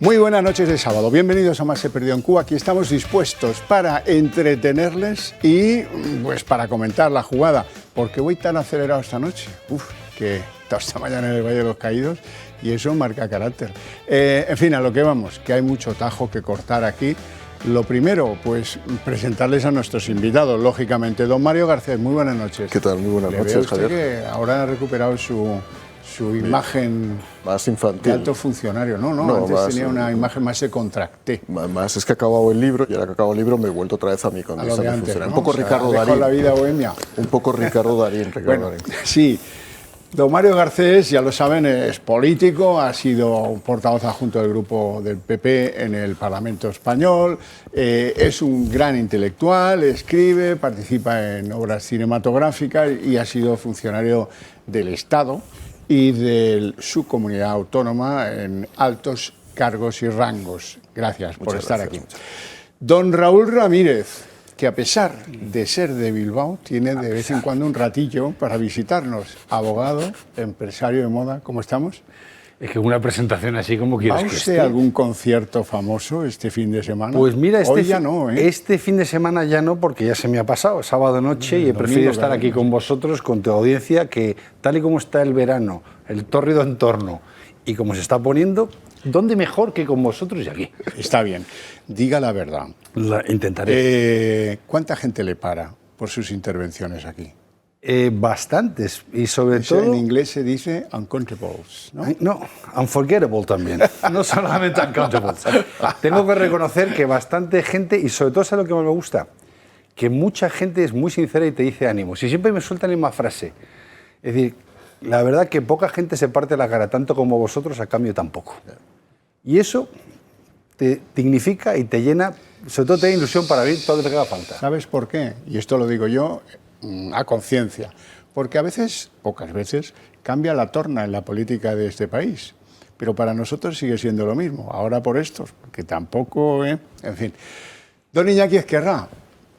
Muy buenas noches de sábado, bienvenidos a Más se perdió en Cuba. Aquí estamos dispuestos para entretenerles y pues para comentar la jugada. ¿Por qué voy tan acelerado esta noche? Que toda esta mañana en el Valle de los Caídos y eso marca carácter. En fin, a lo que vamos, que hay mucho tajo que cortar aquí. Lo primero, pues presentarles a nuestros invitados, lógicamente. Don Mario Garcés, muy buenas noches. ¿Qué tal? Muy buenas noches, Javier. que ahora ha recuperado su imagen más infantil. De alto funcionario. No, antes más, tenía una imagen más de contracté. Más es que ha acabado el libro y ahora que acabo el libro me he vuelto otra vez a mi condición de funcionario. ¿no? Un poco Ricardo Darín. la vida bohemia. Un poco Ricardo Darín. Bueno, sí. Don Mario Garcés, ya lo saben, es político, ha sido portavoz adjunto del grupo del PP en el Parlamento Español, es un gran intelectual, escribe, participa en obras cinematográficas y ha sido funcionario del Estado y de su comunidad autónoma en altos cargos y rangos. Gracias por estar aquí. Don Raúl Ramírez, que a pesar de ser de Bilbao, tiene de vez en cuando un ratillo para visitarnos. Abogado, empresario de moda, ¿cómo estamos? Es que una presentación así como quieres que esté. ¿Va usted a algún concierto famoso este fin de semana? Pues mira, hoy ya no, ¿eh? Este fin de semana ya no, porque ya se me ha pasado, sábado noche, y he preferido estar aquí con vosotros, con tu audiencia, que tal y como está el verano, el tórrido entorno, y como se está poniendo, ¿dónde mejor que con vosotros y aquí? Está bien. Diga la verdad. Intentaré. ¿Cuánta gente le para por sus intervenciones aquí? Bastantes, y sobre Eso todo... En inglés se dice uncountables, ¿no? No, unforgettable también, no solamente uncountables. Tengo que reconocer que bastante gente, y sobre todo, ¿sabes lo que más me gusta? Que mucha gente es muy sincera y te dice ánimos, y siempre me sueltan la misma frase. Es decir, la verdad que poca gente se parte la cara, tanto como vosotros, a cambio tampoco. Y eso te dignifica y te llena, sobre todo te da ilusión para ver todo lo que haga falta. ¿Sabes por qué? Y esto lo digo yo a conciencia. Porque a veces, pocas veces, cambia la torna en la política de este país. Pero para nosotros sigue siendo lo mismo. Ahora por estos, porque tampoco... En fin. Don Iñaki Ezquerra,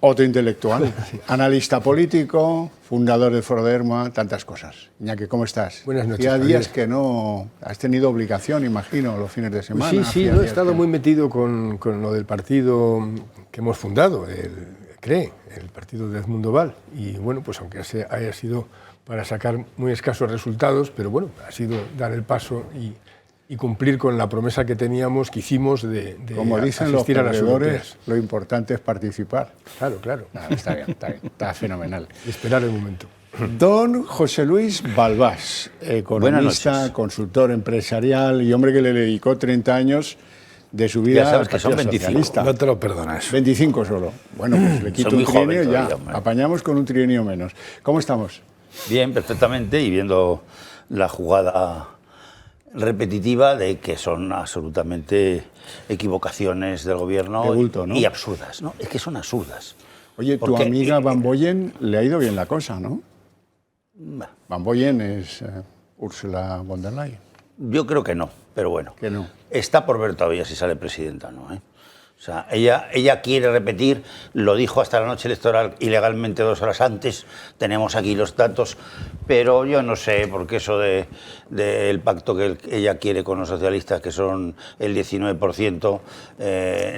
otro intelectual, analista político, fundador del Foro de Herma, tantas cosas. Iñaki, ¿cómo estás? Buenas noches. Ya días que no has tenido obligación, imagino, los fines de semana. Pues sí, no he estado muy metido con lo del partido que hemos fundado, el partido de Edmundo Val. Y bueno, pues aunque haya sido para sacar muy escasos resultados, pero bueno, ha sido dar el paso y cumplir con la promesa que teníamos, que hicimos de como dicen los perdedores, lo importante es participar. Claro, claro. No, está bien, está fenomenal. Y esperar el momento. Don José Luis Balbás, economista, consultor empresarial y hombre que le dedicó 30 años de su vida. Ya sabes que son 25, socialista. no te lo perdonas. 25 solo. Bueno, pues le quito un trienio y ya, apañamos con un trienio menos. ¿Cómo estamos? Bien, perfectamente, y viendo la jugada repetitiva de que son absolutamente equivocaciones del gobierno de bulto, ¿no? Y absurdas, ¿no? Es que son absurdas. Oye, tu amiga Van Boyen le ha ido bien la cosa, ¿no? Van Boyen es Ursula von der Leyen. Yo creo que no, pero bueno. Que no. Está por ver todavía si sale presidenta o no, ¿eh? O sea, ella quiere repetir, lo dijo hasta la noche electoral ilegalmente 2 horas antes, tenemos aquí los datos, pero yo no sé, porque eso del pacto que ella quiere con los socialistas, que son el 19%,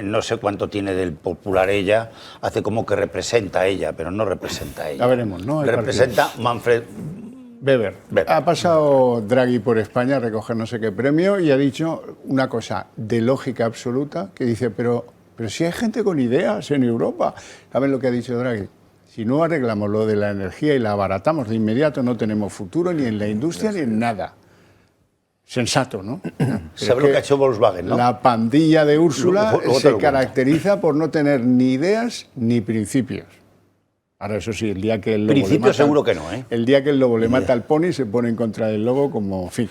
no sé cuánto tiene del popular ella, hace como que representa a ella, pero no representa a ella. Ya veremos, ¿no? Representa Manfred Weber. Ha pasado Draghi por España a recoger no sé qué premio y ha dicho una cosa de lógica absoluta, que dice, pero si hay gente con ideas en Europa. ¿Saben lo que ha dicho Draghi? Si no arreglamos lo de la energía y la abaratamos de inmediato, no tenemos futuro ni en la industria ni en nada. Sensato, ¿no? ¿Sabe lo que ha hecho Volkswagen, no? La pandilla de Úrsula se caracteriza por no tener ni ideas ni principios. Ahora, eso sí, el día que el lobo Principio seguro que no, ¿eh? El día que el lobo le mata al pony se pone en contra del lobo como... En fin.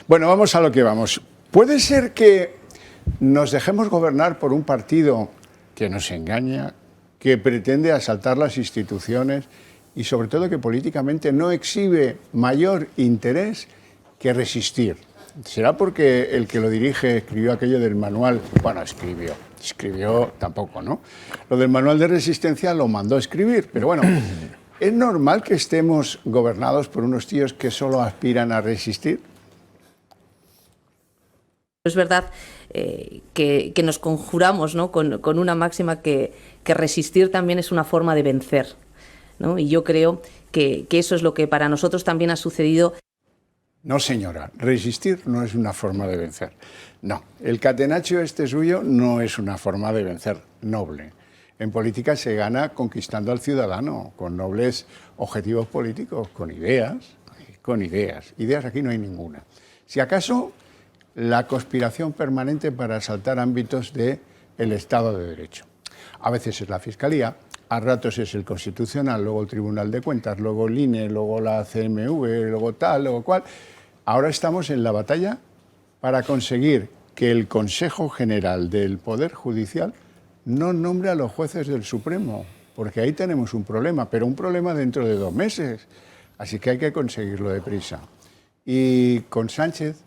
Bueno, vamos a lo que vamos. ¿Puede ser que nos dejemos gobernar por un partido que nos engaña, que pretende asaltar las instituciones y sobre todo que políticamente no exhibe mayor interés que resistir? ¿Será porque el que lo dirige escribió aquello del manual? Bueno, escribió tampoco, ¿no? Lo del manual de resistencia lo mandó a escribir, pero bueno, ¿es normal que estemos gobernados por unos tíos que solo aspiran a resistir? Es verdad que nos conjuramos, ¿no? con una máxima que resistir también es una forma de vencer, ¿no? Y yo creo que eso es lo que para nosotros también ha sucedido. No, señora, resistir no es una forma de vencer. No, el catenaccio este suyo no es una forma de vencer noble. En política se gana conquistando al ciudadano, con nobles objetivos políticos, con ideas. Ideas aquí no hay ninguna. Si acaso, la conspiración permanente para asaltar ámbitos del Estado de Derecho. A veces es la Fiscalía, a ratos es el Constitucional, luego el Tribunal de Cuentas, luego el INE, luego la CMV, luego tal, luego cual. Ahora estamos en la batalla para conseguir que el Consejo General del Poder Judicial no nombre a los jueces del Supremo, porque ahí tenemos un problema, pero un problema dentro de 2 meses. Así que hay que conseguirlo deprisa. Y con Sánchez,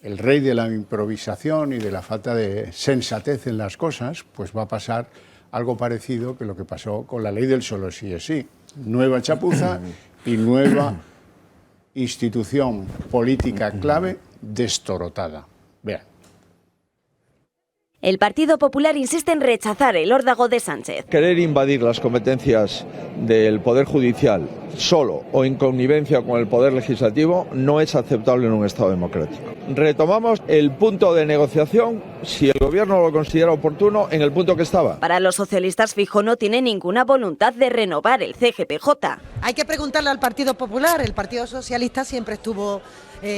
el rey de la improvisación y de la falta de sensatez en las cosas, pues va a pasar algo parecido que lo que pasó con la ley del solo sí es sí. Nueva chapuza y nueva institución política clave destorotada. Vean. El Partido Popular insiste en rechazar el órdago de Sánchez. Querer invadir las competencias del Poder Judicial solo o en connivencia con el Poder Legislativo no es aceptable en un Estado democrático. Retomamos el punto de negociación, si el Gobierno lo considera oportuno, en el punto que estaba. Para los socialistas, Feijóo no tiene ninguna voluntad de renovar el CGPJ. Hay que preguntarle al Partido Popular. El Partido Socialista siempre estuvo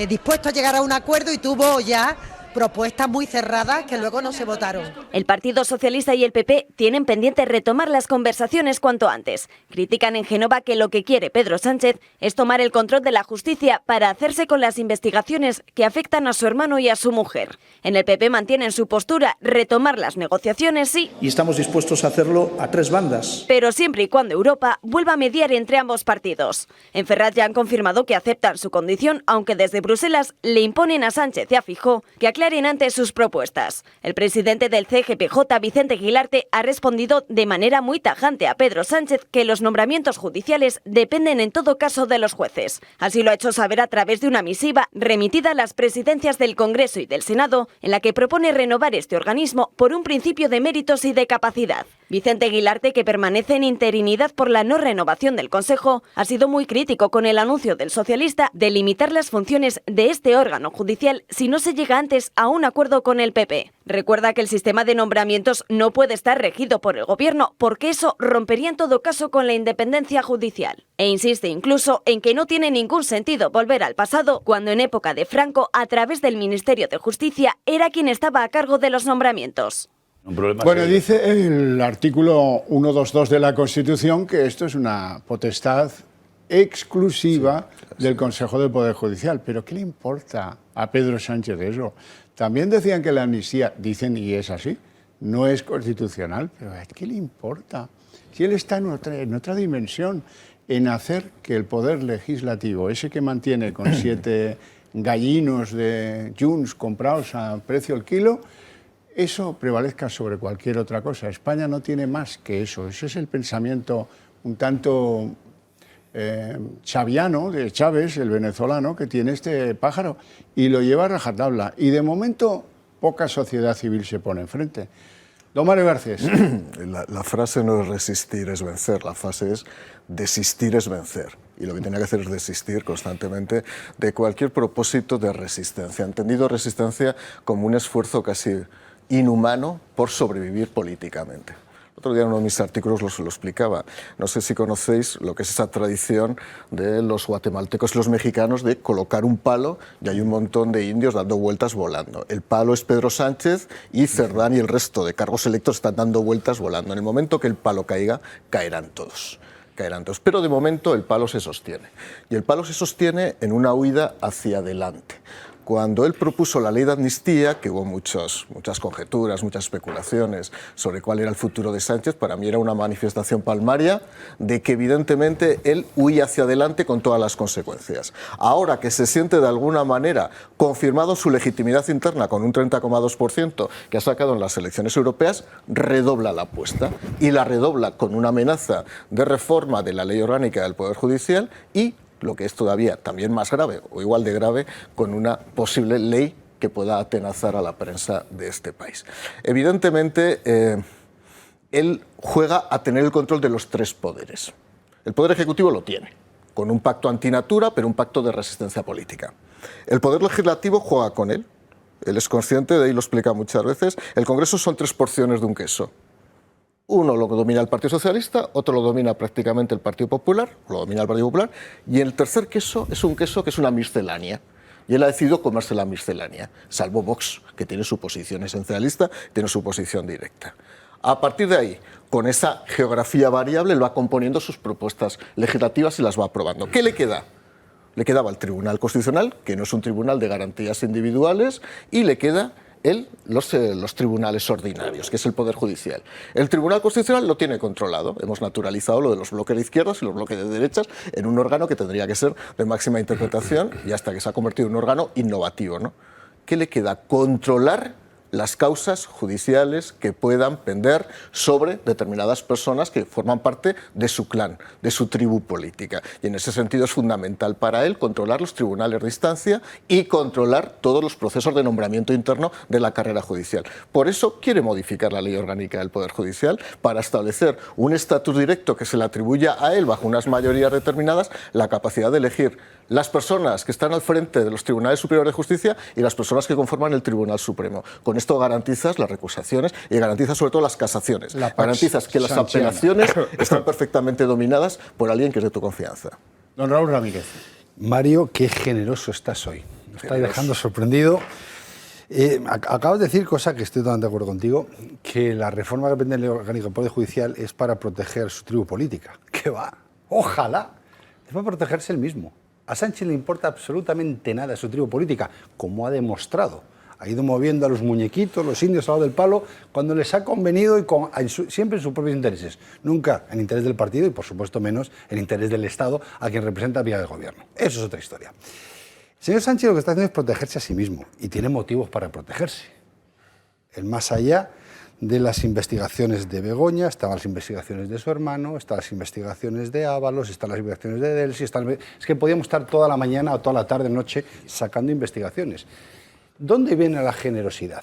dispuesto a llegar a un acuerdo y tuvo ya propuestas muy cerradas que luego no se votaron. El Partido Socialista y el PP tienen pendiente retomar las conversaciones cuanto antes. Critican en Génova que lo que quiere Pedro Sánchez es tomar el control de la justicia para hacerse con las investigaciones que afectan a su hermano y a su mujer. En el PP mantienen su postura, retomar las negociaciones sí. Y estamos dispuestos a hacerlo a 3 bandas. Pero siempre y cuando Europa vuelva a mediar entre ambos partidos. En Ferraz ya han confirmado que aceptan su condición, aunque desde Bruselas le imponen a Sánchez y a Feijóo que aclaren antes sus propuestas. El presidente del CGPJ, Vicente Guilarte, ha respondido de manera muy tajante a Pedro Sánchez que los nombramientos judiciales dependen en todo caso de los jueces. Así lo ha hecho saber a través de una misiva remitida a las presidencias del Congreso y del Senado, en la que propone renovar este organismo por un principio de méritos y de capacidad. Vicente Guilarte, que permanece en interinidad por la no renovación del Consejo, ha sido muy crítico con el anuncio del socialista de limitar las funciones de este órgano judicial si no se llega antes a un acuerdo con el PP. Recuerda que el sistema de nombramientos no puede estar regido por el Gobierno porque eso rompería en todo caso con la independencia judicial. E insiste incluso en que no tiene ningún sentido volver al pasado cuando en época de Franco, a través del Ministerio de Justicia, era quien estaba a cargo de los nombramientos. Bueno, dice el artículo 122 de la Constitución que esto es una potestad exclusiva del Consejo del Poder Judicial. Pero ¿qué le importa a Pedro Sánchez eso? También decían que la amnistía, dicen, y es así, no es constitucional, pero ¿qué le importa? Si él está en otra dimensión, en hacer que el Poder Legislativo, ese que mantiene con 7 gallinos de Junts comprados a precio el kilo, eso prevalezca sobre cualquier otra cosa. España no tiene más que eso. Ese es el pensamiento un tanto chaviano de Chávez, el venezolano, que tiene este pájaro y lo lleva a rajatabla. Y de momento poca sociedad civil se pone enfrente. Don Mario Garcés. La frase no es resistir, es vencer. La frase es desistir, es vencer. Y lo que tiene que hacer es desistir constantemente de cualquier propósito de resistencia. Entendido resistencia como un esfuerzo casi inhumano por sobrevivir políticamente. El otro día en uno de mis artículos lo explicaba. No sé si conocéis lo que es esa tradición de los guatemaltecos y los mexicanos de colocar un palo y hay un montón de indios dando vueltas volando. El palo es Pedro Sánchez y Cerdán y el resto de cargos electos están dando vueltas volando. En el momento que el palo caiga, caerán todos. Pero de momento el palo se sostiene. Y el palo se sostiene en una huida hacia adelante. Cuando él propuso la ley de amnistía, que hubo muchas conjeturas, muchas especulaciones sobre cuál era el futuro de Sánchez, para mí era una manifestación palmaria de que evidentemente él huía hacia adelante con todas las consecuencias. Ahora que se siente de alguna manera confirmado su legitimidad interna con un 30,2% que ha sacado en las elecciones europeas, redobla la apuesta y la redobla con una amenaza de reforma de la ley orgánica del Poder Judicial y lo que es todavía también más grave o igual de grave, con una posible ley que pueda atenazar a la prensa de este país. Evidentemente, él juega a tener el control de los tres poderes. El Poder Ejecutivo lo tiene, con un pacto antinatura, pero un pacto de resistencia política. El Poder Legislativo juega con él. Él es consciente, de ahí lo explica muchas veces. El Congreso son 3 porciones de un queso. Uno lo domina el Partido Socialista, otro lo domina prácticamente el Partido Popular, y el tercer queso es un queso que es una miscelánea. Y él ha decidido comerse la miscelánea, salvo Vox, que tiene su posición esencialista, tiene su posición directa. A partir de ahí, con esa geografía variable, él va componiendo sus propuestas legislativas y las va aprobando. ¿Qué le queda? Le quedaba el Tribunal Constitucional, que no es un tribunal de garantías individuales, y le queda los tribunales ordinarios, que es el Poder Judicial. El Tribunal Constitucional lo tiene controlado. Hemos naturalizado lo de los bloques de izquierdas y los bloques de derechas en un órgano que tendría que ser de máxima interpretación y hasta que se ha convertido en un órgano innovativo, ¿no? ¿Qué le queda? Controlar las causas judiciales que puedan pender sobre determinadas personas que forman parte de su clan, de su tribu política. Y en ese sentido es fundamental para él controlar los tribunales de instancia y controlar todos los procesos de nombramiento interno de la carrera judicial. Por eso quiere modificar la ley orgánica del Poder Judicial para establecer un estatus directo que se le atribuya a él, bajo unas mayorías determinadas, la capacidad de elegir las personas que están al frente de los tribunales superiores de justicia y las personas que conforman el Tribunal Supremo. Con esto garantizas las recusaciones y garantizas sobre todo las casaciones. Garantizas que las apelaciones están perfectamente dominadas por alguien que es de tu confianza. Don Raúl Ramírez. Mario, qué generoso estás hoy. Me estás dejando sorprendido. Acabas de decir, cosa que estoy totalmente de acuerdo contigo, que la reforma que pretende el orgánico del Poder Judicial es para proteger su tribu política. ¿Qué va? Ojalá. Es para protegerse él mismo. A Sánchez le importa absolutamente nada su tribu política, como ha demostrado. Ha ido moviendo a los muñequitos, los indios al lado del palo, cuando les ha convenido y siempre en sus propios intereses. Nunca en interés del partido y, por supuesto, menos en interés del Estado, a quien representa vía del gobierno. Eso es otra historia. El señor Sánchez lo que está haciendo es protegerse a sí mismo, y tiene motivos para protegerse. El más allá de las investigaciones de Begoña, estaban las investigaciones de su hermano, están las investigaciones de Ábalos, están las investigaciones de Delsi, es que podíamos estar toda la mañana o toda la tarde, noche, sacando investigaciones. ¿Dónde viene la generosidad?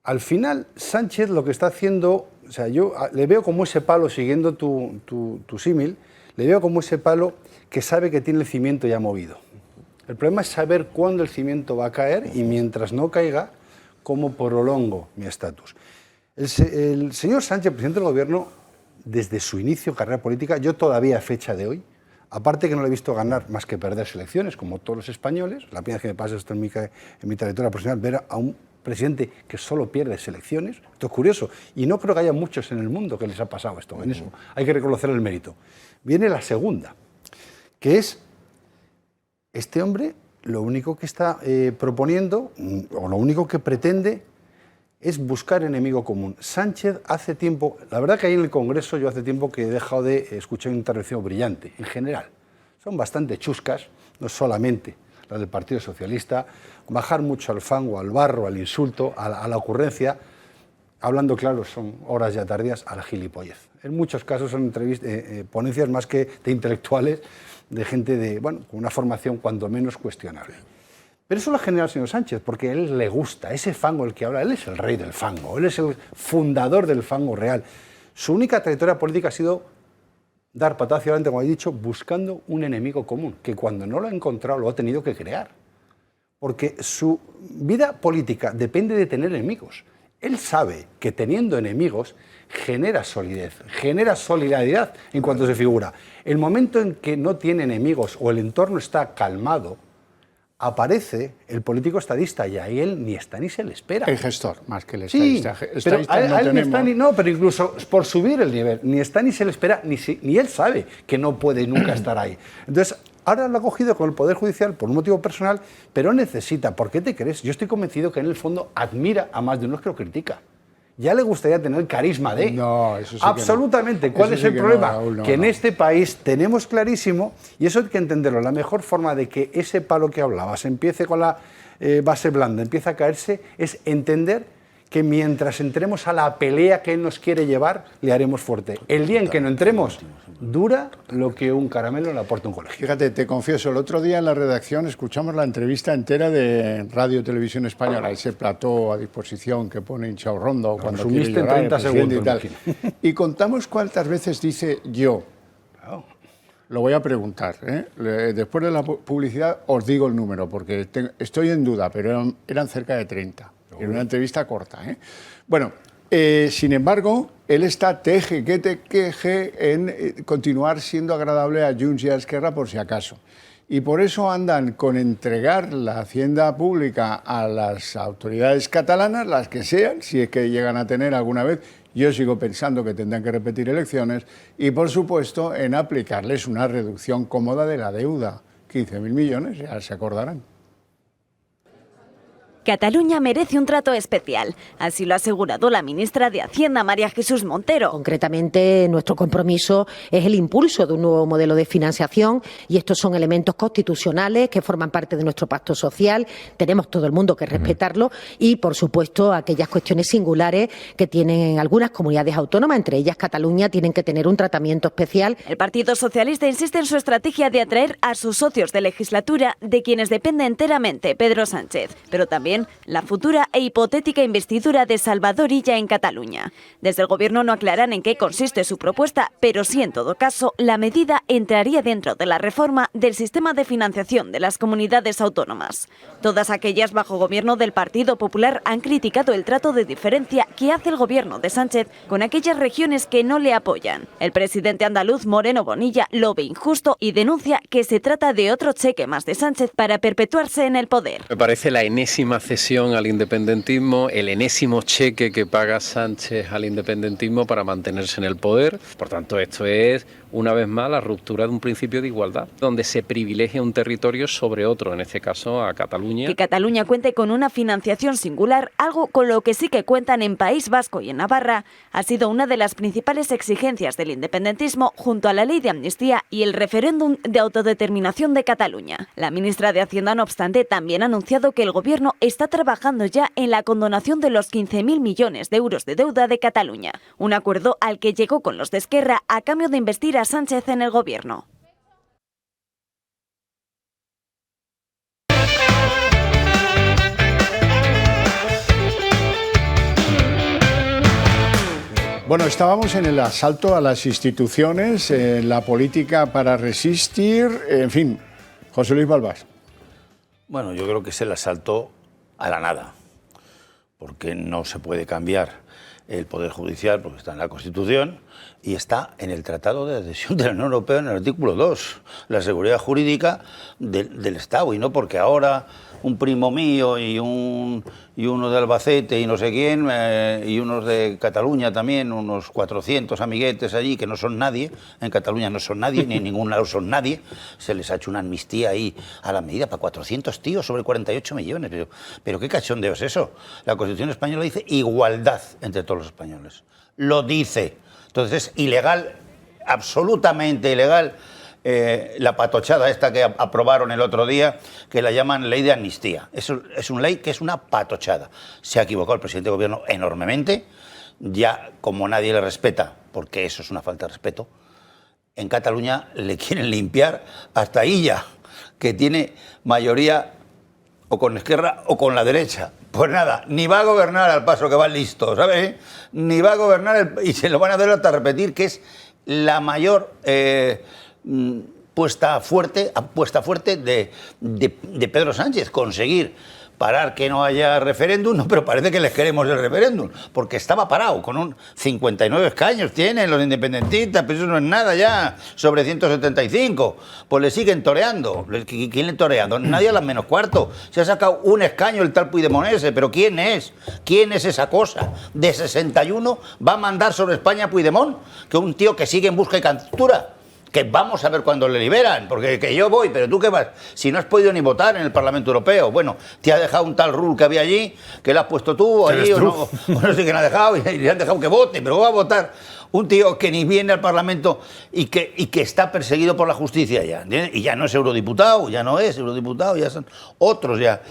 Al final, Sánchez lo que está haciendo, o sea, yo le veo como ese palo, siguiendo tu símil, le veo como ese palo que sabe que tiene el cimiento ya movido. El problema es saber cuándo el cimiento va a caer y mientras no caiga, cómo prolongo mi estatus. El señor Sánchez, presidente del Gobierno, desde su inicio, carrera política, yo todavía a fecha de hoy, aparte que no le he visto ganar más que perder elecciones, como todos los españoles, la primera vez que me pasa esto en mi trayectoria profesional, ver a un presidente que solo pierde elecciones, esto es curioso, y no creo que haya muchos en el mundo que les ha pasado esto, en eso hay que reconocer el mérito. Viene la segunda, que es este hombre, lo único que está proponiendo, o lo único que pretende, es buscar enemigo común. Sánchez hace tiempo, la verdad que ahí en el Congreso yo hace tiempo que he dejado de escuchar una intervención brillante, en general. Son bastante chuscas, no solamente la del Partido Socialista, bajar mucho al fango, al barro, al insulto, a la ocurrencia, hablando claro, son horas ya tardías, a la gilipollez. En muchos casos son ponencias más que de intelectuales, de gente de, bueno, con una formación cuanto menos cuestionable. Pero eso lo ha generado el señor Sánchez, porque a él le gusta, ese fango el que habla, él es el rey del fango, él es el fundador del fango real. Su única trayectoria política ha sido dar patada hacia adelante, como he dicho, buscando un enemigo común, que cuando no lo ha encontrado lo ha tenido que crear. Porque su vida política depende de tener enemigos. Él sabe que teniendo enemigos genera solidez, genera solidaridad en cuanto se figura. El momento en que no tiene enemigos o el entorno está calmado, aparece el político estadista y a él ni está ni se le espera. El gestor, más que el estadista. Sí, pero a él ni está ni... No, pero incluso por subir el nivel, ni está ni se le espera, ni él sabe que no puede nunca estar ahí. Entonces, ahora lo ha cogido con el Poder Judicial por un motivo personal, pero necesita. ¿Por qué te crees? Yo estoy convencido que en el fondo admira a más de uno que lo critica. Ya le gustaría tener el carisma de... No, eso sí absolutamente. Que no. ¿Cuál eso es el sí problema? No, Raúl, que en este país tenemos clarísimo, y eso hay que entenderlo, la mejor forma de que ese palo que hablabas empiece con la base blanda, empiece a caerse, es entender que mientras entremos a la pelea que él nos quiere llevar, le haremos fuerte. El día en que no entremos, dura lo que un caramelo le aporta un colegio. Fíjate, te confieso, el otro día en la redacción escuchamos la entrevista entera de Radio Televisión Española, ese plató a disposición que pone Inchao Rondo cuando quiere llorar, en 30 segundos y tal. Y contamos cuántas veces dice yo. Lo voy a preguntar, ¿eh? Después de la publicidad os digo el número, porque estoy en duda, pero eran cerca de 30. En una entrevista corta, ¿eh? Bueno, sin embargo, él está teje en continuar siendo agradable a Junts y a Esquerra por si acaso. Y por eso andan con entregar la hacienda pública a las autoridades catalanas, las que sean, si es que llegan a tener alguna vez. Yo sigo pensando que tendrán que repetir elecciones y, por supuesto, en aplicarles una reducción cómoda de la deuda. 15.000 millones, ya se acordarán. Cataluña merece un trato especial, así lo ha asegurado la ministra de Hacienda, María Jesús Montero. Concretamente, nuestro compromiso es el impulso de un nuevo modelo de financiación y estos son elementos constitucionales que forman parte de nuestro pacto social. Tenemos todo el mundo que respetarlo y, por supuesto, aquellas cuestiones singulares que tienen algunas comunidades autónomas, entre ellas Cataluña, tienen que tener un tratamiento especial. El Partido Socialista insiste en su estrategia de atraer a sus socios de legislatura, de quienes depende enteramente Pedro Sánchez, pero también la futura e hipotética investidura de Salvador Illa en Cataluña. Desde el Gobierno no aclaran en qué consiste su propuesta, pero sí, en todo caso, la medida entraría dentro de la reforma del sistema de financiación de las comunidades autónomas. Todas aquellas bajo gobierno del Partido Popular han criticado el trato de diferencia que hace el Gobierno de Sánchez con aquellas regiones que no le apoyan. El presidente andaluz Moreno Bonilla lo ve injusto y denuncia que se trata de otro cheque más de Sánchez para perpetuarse en el poder. Me parece la enésima cesión al independentismo, el enésimo cheque que paga Sánchez al independentismo para mantenerse en el poder. Por tanto, esto es, una vez más, la ruptura de un principio de igualdad, donde se privilegia un territorio sobre otro, en este caso a Cataluña. Que Cataluña cuente con una financiación singular, algo con lo que sí que cuentan en País Vasco y en Navarra, ha sido una de las principales exigencias del independentismo junto a la ley de amnistía y el referéndum de autodeterminación de Cataluña. La ministra de Hacienda, no obstante, también ha anunciado que el Gobierno está trabajando ya en la condonación de los 15.000 millones de euros de deuda de Cataluña, un acuerdo al que llegó con los de Esquerra a cambio de investir a Sánchez en el Gobierno. Bueno, estábamos en el asalto a las instituciones, en la política para resistir, en fin. José Luis Balbás. Bueno, yo creo que es el asalto a la nada, porque no se puede cambiar el Poder Judicial, porque está en la Constitución y está en el Tratado de Adhesión de la Unión Europea en el artículo 2, la seguridad jurídica del Estado, y no porque ahora un primo mío y uno de Albacete y no sé quién, y unos de Cataluña también, unos 400 amiguetes allí que no son nadie, en Cataluña no son nadie, ni en ningún lado son nadie, se les ha hecho una amnistía ahí a la medida para 400 tíos sobre 48 millones. Pero ¿qué cachondeo es eso? La Constitución española dice igualdad entre todos los españoles. Lo dice. Entonces es ilegal, absolutamente ilegal, la patochada esta que aprobaron el otro día, que la llaman ley de amnistía. Es una ley que es una patochada. Se ha equivocado el presidente de gobierno enormemente, ya como nadie le respeta, porque eso es una falta de respeto, en Cataluña le quieren limpiar hasta Illa, que tiene mayoría o con Esquerra o con la derecha. Pues nada, ni va a gobernar al paso que va listo, ¿sabes? Ni va a gobernar y se lo van a dar hasta repetir, que es la mayor puesta fuerte de Pedro Sánchez, conseguir parar que no haya referéndum, no, pero parece que les queremos el referéndum, porque estaba parado, con un 59 escaños tienen los independentistas, pero eso no es nada ya, sobre 175, pues le siguen toreando. ¿Quién le torea? Nadie a las menos cuarto. Se ha sacado un escaño el tal Puigdemonese, pero ¿quién es? ¿Quién es esa cosa? De 61 va a mandar sobre España Puigdemont, que un tío que sigue en busca y captura. que vamos a ver cuándo le liberan, porque que yo voy, pero tú qué vas, si no has podido ni votar en el Parlamento Europeo, bueno, te ha dejado un tal Rull que había allí, que lo has puesto tú allí, o no sé quién ha dejado, y le han dejado que vote, pero va a votar un tío que ni viene al Parlamento y que está perseguido por la justicia ya, ¿entiendes? Y ya no es eurodiputado, ya no es eurodiputado, ya son otros, ya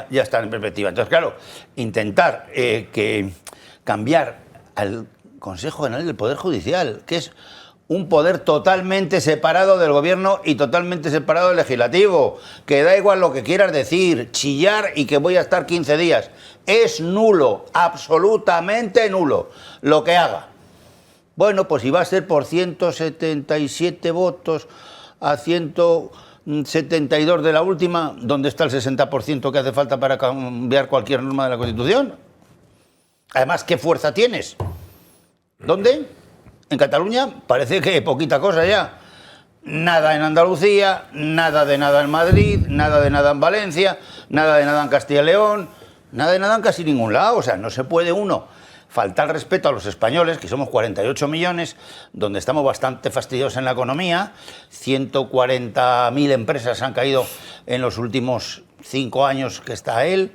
están en perspectiva. Entonces, claro, intentar que cambiar al Consejo General del Poder Judicial, que es un poder totalmente separado del gobierno y totalmente separado del legislativo, que da igual lo que quieras decir, chillar y que voy a estar 15 días. Es nulo, absolutamente nulo, lo que haga. Bueno, pues si va a ser por 177 votos a 172 de la última, ¿dónde está el 60% que hace falta para cambiar cualquier norma de la Constitución? Además, ¿qué fuerza tienes? ¿Dónde? En Cataluña parece que poquita cosa ya. Nada en Andalucía, nada de nada en Madrid, nada de nada en Valencia, nada de nada en Castilla y León, nada de nada en casi ningún lado. O sea, no se puede uno faltar respeto a los españoles, que somos 48 millones, donde estamos bastante fastidiosos en la economía. 140.000 empresas han caído en los últimos 5 años que está él.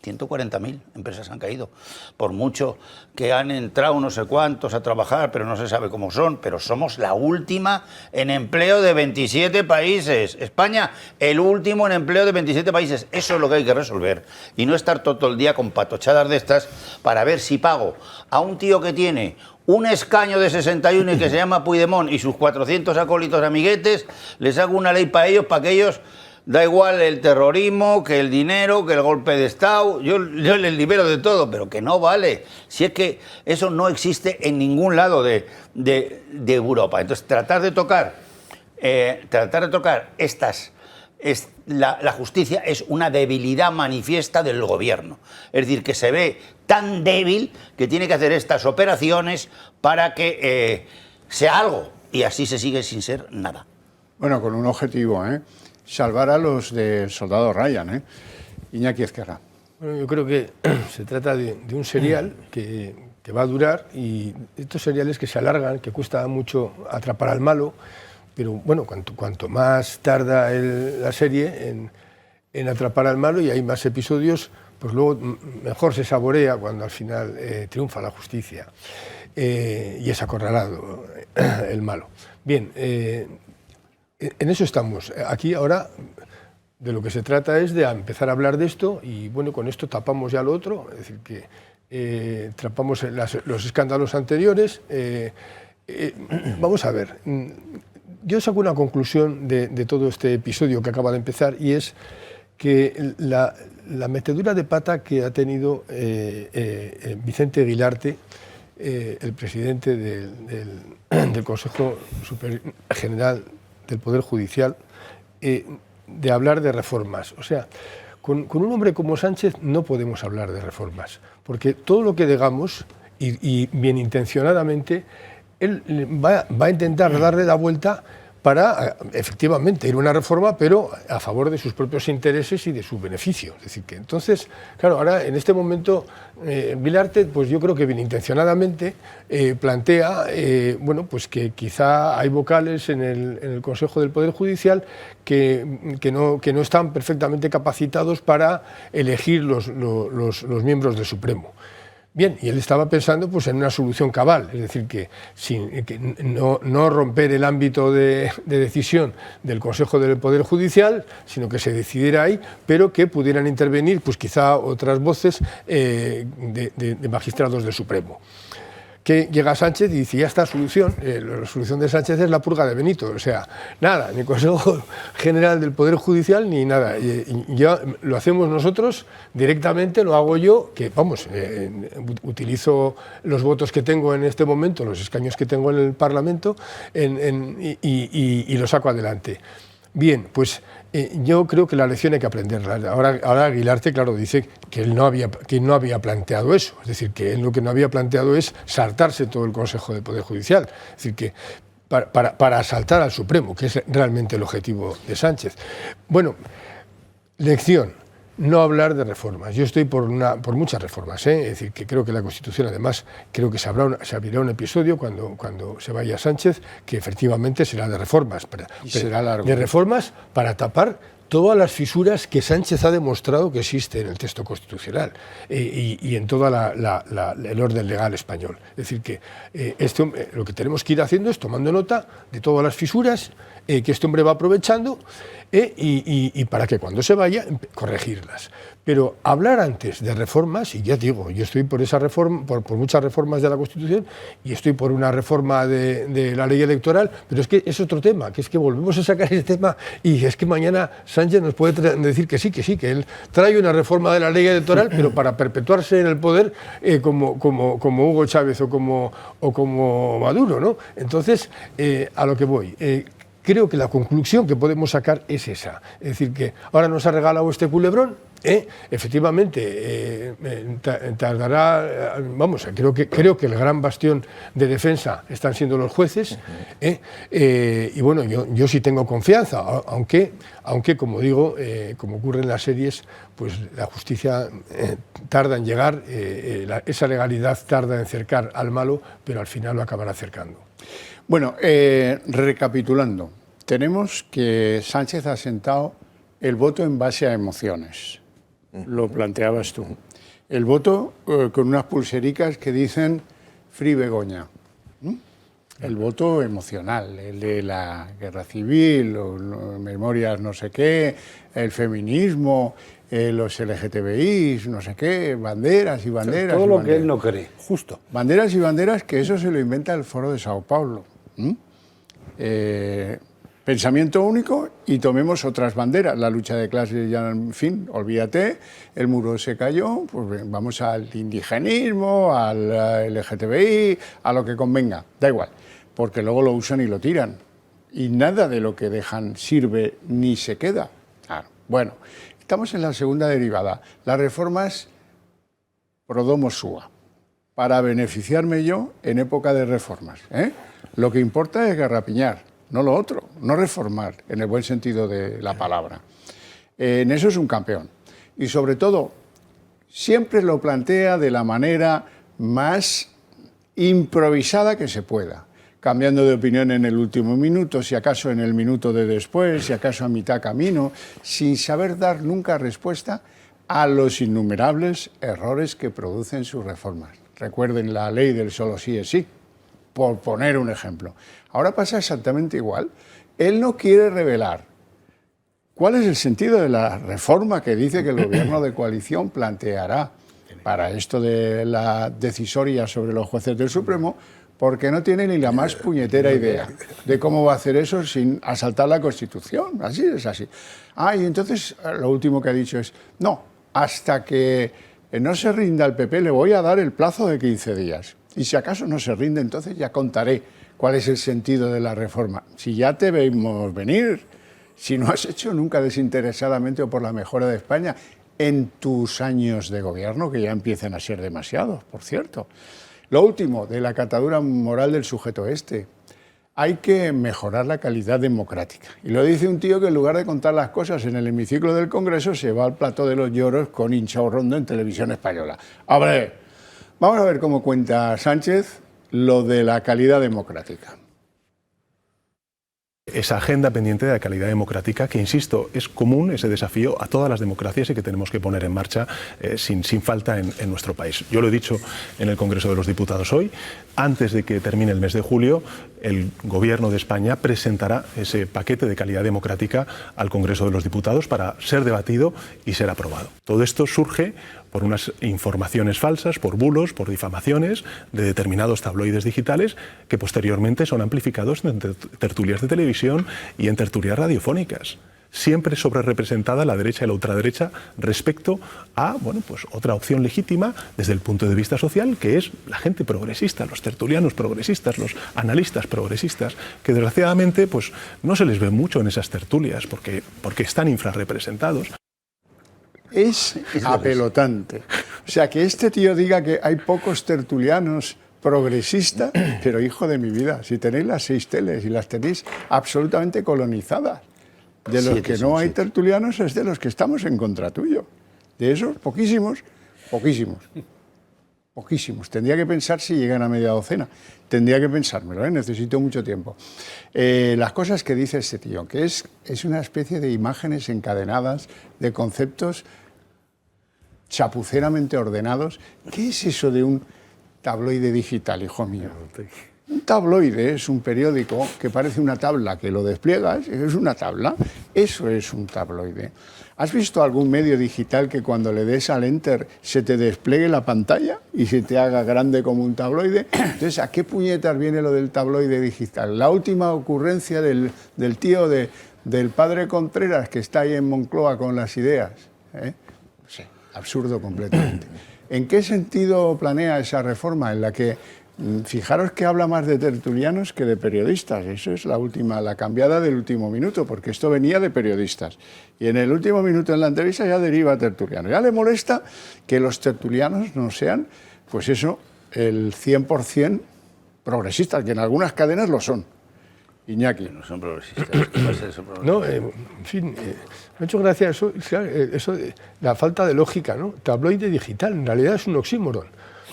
140.000 empresas han caído, por mucho que han entrado no sé cuántos a trabajar, pero no se sabe cómo son, pero somos la última en empleo de 27 países. España, el último en empleo de 27 países. Eso es lo que hay que resolver. Y no estar todo el día con patochadas de estas para ver si pago a un tío que tiene un escaño de 61 y que se llama Puigdemont y sus 400 acólitos amiguetes, les hago una ley para ellos, para que ellos... Da igual el terrorismo, que el dinero, que el golpe de Estado, yo les libero de todo, pero que no vale. Si es que eso no existe en ningún lado de Europa. Entonces, tratar de tocar la justicia es una debilidad manifiesta del gobierno. Es decir, que se ve tan débil que tiene que hacer estas operaciones para que sea algo, y así se sigue sin ser nada. Bueno, con un objetivo, salvar a los del soldado Ryan, Iñaki Ezquerra. Bueno, yo creo que se trata de un serial que va a durar, y estos seriales que se alargan, que cuesta mucho atrapar al malo, pero bueno, cuanto más tarda la serie en atrapar al malo y hay más episodios, pues luego mejor se saborea cuando al final triunfa la justicia y es acorralado el malo. Bien, en eso estamos. Aquí ahora de lo que se trata es de empezar a hablar de esto y bueno, con esto tapamos ya lo otro, es decir, que tapamos los escándalos anteriores. Vamos a ver, yo saco una conclusión de todo este episodio que acaba de empezar, y es que la metedura de pata que ha tenido Vicente Aguilarte, el presidente del Consejo General del Poder Judicial, de hablar de reformas. O sea, con un hombre como Sánchez no podemos hablar de reformas, porque todo lo que digamos, y bien intencionadamente, él va a intentar darle la vuelta para, efectivamente, ir a una reforma, pero a favor de sus propios intereses y de su beneficio. Es decir, que entonces, claro, ahora en este momento, Aguilarte, pues yo creo que bien intencionadamente plantea, bueno, pues que quizá hay vocales en el Consejo del Poder Judicial que no están perfectamente capacitados para elegir los miembros del Supremo. Bien, y él estaba pensando pues, en una solución cabal, es decir, que no romper el ámbito de decisión del Consejo del Poder Judicial, sino que se decidiera ahí, pero que pudieran intervenir pues, quizá otras voces de magistrados del Supremo. Que llega Sánchez y dice, ya está, solución. La solución de Sánchez es la purga de Benito. O sea, nada, ni Consejo General del Poder Judicial, ni nada. Y ya lo hacemos nosotros directamente, lo hago yo, que vamos, utilizo los votos que tengo en este momento, los escaños que tengo en el Parlamento, y lo saco adelante. Bien, pues yo creo que la lección hay que aprenderla. Ahora Aguilarte, claro, dice que él no había planteado eso. Es decir, que él lo que no había planteado es saltarse todo el Consejo de Poder Judicial. Es decir, que para asaltar al Supremo, que es realmente el objetivo de Sánchez. Bueno, lección. no hablar de reformas. Yo estoy por muchas reformas, ¿eh? Es decir, que creo que la Constitución, además, creo que se abrirá un episodio cuando se vaya Sánchez, que efectivamente será de reformas. Será largo. De reformas para tapar todas las fisuras que Sánchez ha demostrado que existe en el texto constitucional y en todo el orden legal español. Es decir, que lo que tenemos que ir haciendo es tomando nota de todas las fisuras que este hombre va aprovechando y para que cuando se vaya, corregirlas. Pero hablar antes de reformas, y ya digo, yo estoy por esa reforma, por muchas reformas de la Constitución, y estoy por una reforma de la ley electoral, pero es que es otro tema, que es que volvemos a sacar ese tema, y es que mañana Sánchez nos puede decir que sí, que él trae una reforma de la ley electoral, pero para perpetuarse en el poder como Hugo Chávez o como Maduro, ¿no? Entonces, a lo que voy. Creo que la conclusión que podemos sacar es esa. Es decir, que ahora nos ha regalado este culebrón, efectivamente, tardará, vamos, creo que el gran bastión de defensa están siendo los jueces, y bueno, yo sí tengo confianza, aunque como digo, como ocurre en las series, pues la justicia tarda en llegar, esa legalidad tarda en cercar al malo, pero al final lo acabará cercando. Bueno, recapitulando, tenemos que Sánchez ha sentado el voto en base a emociones. Lo planteabas tú. El voto con unas pulsericas que dicen Free Begoña. El voto emocional, el de la guerra civil, memorias no sé qué, el feminismo, los LGTBI, no sé qué, banderas y banderas. Todo lo que él no cree, justo. Banderas y banderas, que eso se lo inventa el Foro de Sao Paulo. Pensamiento único y tomemos otras banderas. La lucha de clases ya, en fin, olvídate, el muro se cayó, pues vamos al indigenismo, al LGTBI, a lo que convenga, da igual, porque luego lo usan y lo tiran. Y nada de lo que dejan sirve ni se queda. Claro. Bueno, estamos en la segunda derivada. Las reformas pro domo sua, para beneficiarme yo en época de reformas. Lo que importa es garrapiñar, no lo otro, no reformar, en el buen sentido de la palabra. En eso es un campeón. Y sobre todo, siempre lo plantea de la manera más improvisada que se pueda, cambiando de opinión en el último minuto, si acaso en el minuto de después, si acaso a mitad camino, sin saber dar nunca respuesta a los innumerables errores que producen sus reformas. Recuerden la ley del solo sí es sí, por poner un ejemplo. Ahora pasa exactamente igual. Él no quiere revelar cuál es el sentido de la reforma que dice que el gobierno de coalición planteará para esto de la decisoria sobre los jueces del Supremo, porque no tiene ni la más puñetera idea de cómo va a hacer eso sin asaltar la Constitución. Así es así. Y entonces lo último que ha dicho es, no, hasta que no se rinda el PP le voy a dar el plazo de 15 días. Y si acaso no se rinde, entonces ya contaré cuál es el sentido de la reforma. Si ya te vemos venir, si no has hecho nunca desinteresadamente o por la mejora de España en tus años de gobierno, que ya empiezan a ser demasiados, por cierto. Lo último, de la catadura moral del sujeto este. Hay que mejorar la calidad democrática. Y lo dice un tío que en lugar de contar las cosas en el hemiciclo del Congreso se va al plató de los lloros con Inchao Rondo en Televisión Española. ¡Hombre! Vamos a ver cómo cuenta Sánchez lo de la calidad democrática. Esa agenda pendiente de la calidad democrática, que insisto, es común ese desafío a todas las democracias y que tenemos que poner en marcha sin falta en nuestro país. Yo lo he dicho en el Congreso de los Diputados hoy, antes de que termine el mes de julio, el Gobierno de España presentará ese paquete de calidad democrática al Congreso de los Diputados para ser debatido y ser aprobado. Todo esto surge por unas informaciones falsas, por bulos, por difamaciones de determinados tabloides digitales que posteriormente son amplificados en tertulias de televisión y en tertulias radiofónicas. Siempre sobrerepresentada la derecha y la ultraderecha respecto a otra opción legítima desde el punto de vista social, que es la gente progresista, los tertulianos progresistas, los analistas progresistas, que desgraciadamente no se les ve mucho en esas tertulias porque están infrarrepresentados. Es apelotante. O sea, que este tío diga que hay pocos tertulianos progresistas, pero hijo de mi vida, si tenéis las 6 teles y las tenéis absolutamente colonizadas, de los que no hay tertulianos es de los que estamos en contra tuyo. De esos, poquísimos. Tendría que pensar si llegan a media docena. Tendría que pensármelo, ¿eh? Necesito mucho tiempo. Las cosas que dice este tío, que es una especie de imágenes encadenadas, de conceptos chapuceramente ordenados. ¿Qué es eso de un tabloide digital, hijo mío? Un tabloide es un periódico que parece una tabla, que lo despliegas, es una tabla. Eso es un tabloide. ¿Has visto algún medio digital que cuando le des al enter se te despliegue la pantalla y se te haga grande como un tabloide? Entonces, ¿a qué puñetas viene lo del tabloide digital? La última ocurrencia del tío del padre Contreras, que está ahí en Moncloa con las ideas. Sí, absurdo completamente. ¿En qué sentido planea esa reforma en la que, fijaros que habla más de tertulianos que de periodistas? Eso es la cambiada del último minuto, porque esto venía de periodistas. Y en el último minuto en la entrevista ya deriva a tertuliano. Ya le molesta que los tertulianos no sean, pues eso, el 100% progresistas, que en algunas cadenas lo son. Iñaki. No son progresistas. ¿Qué pasa eso, progresistas? No, en fin, me ha hecho gracia eso, la falta de lógica, ¿no? Tabloide digital, en realidad es un oxímoron.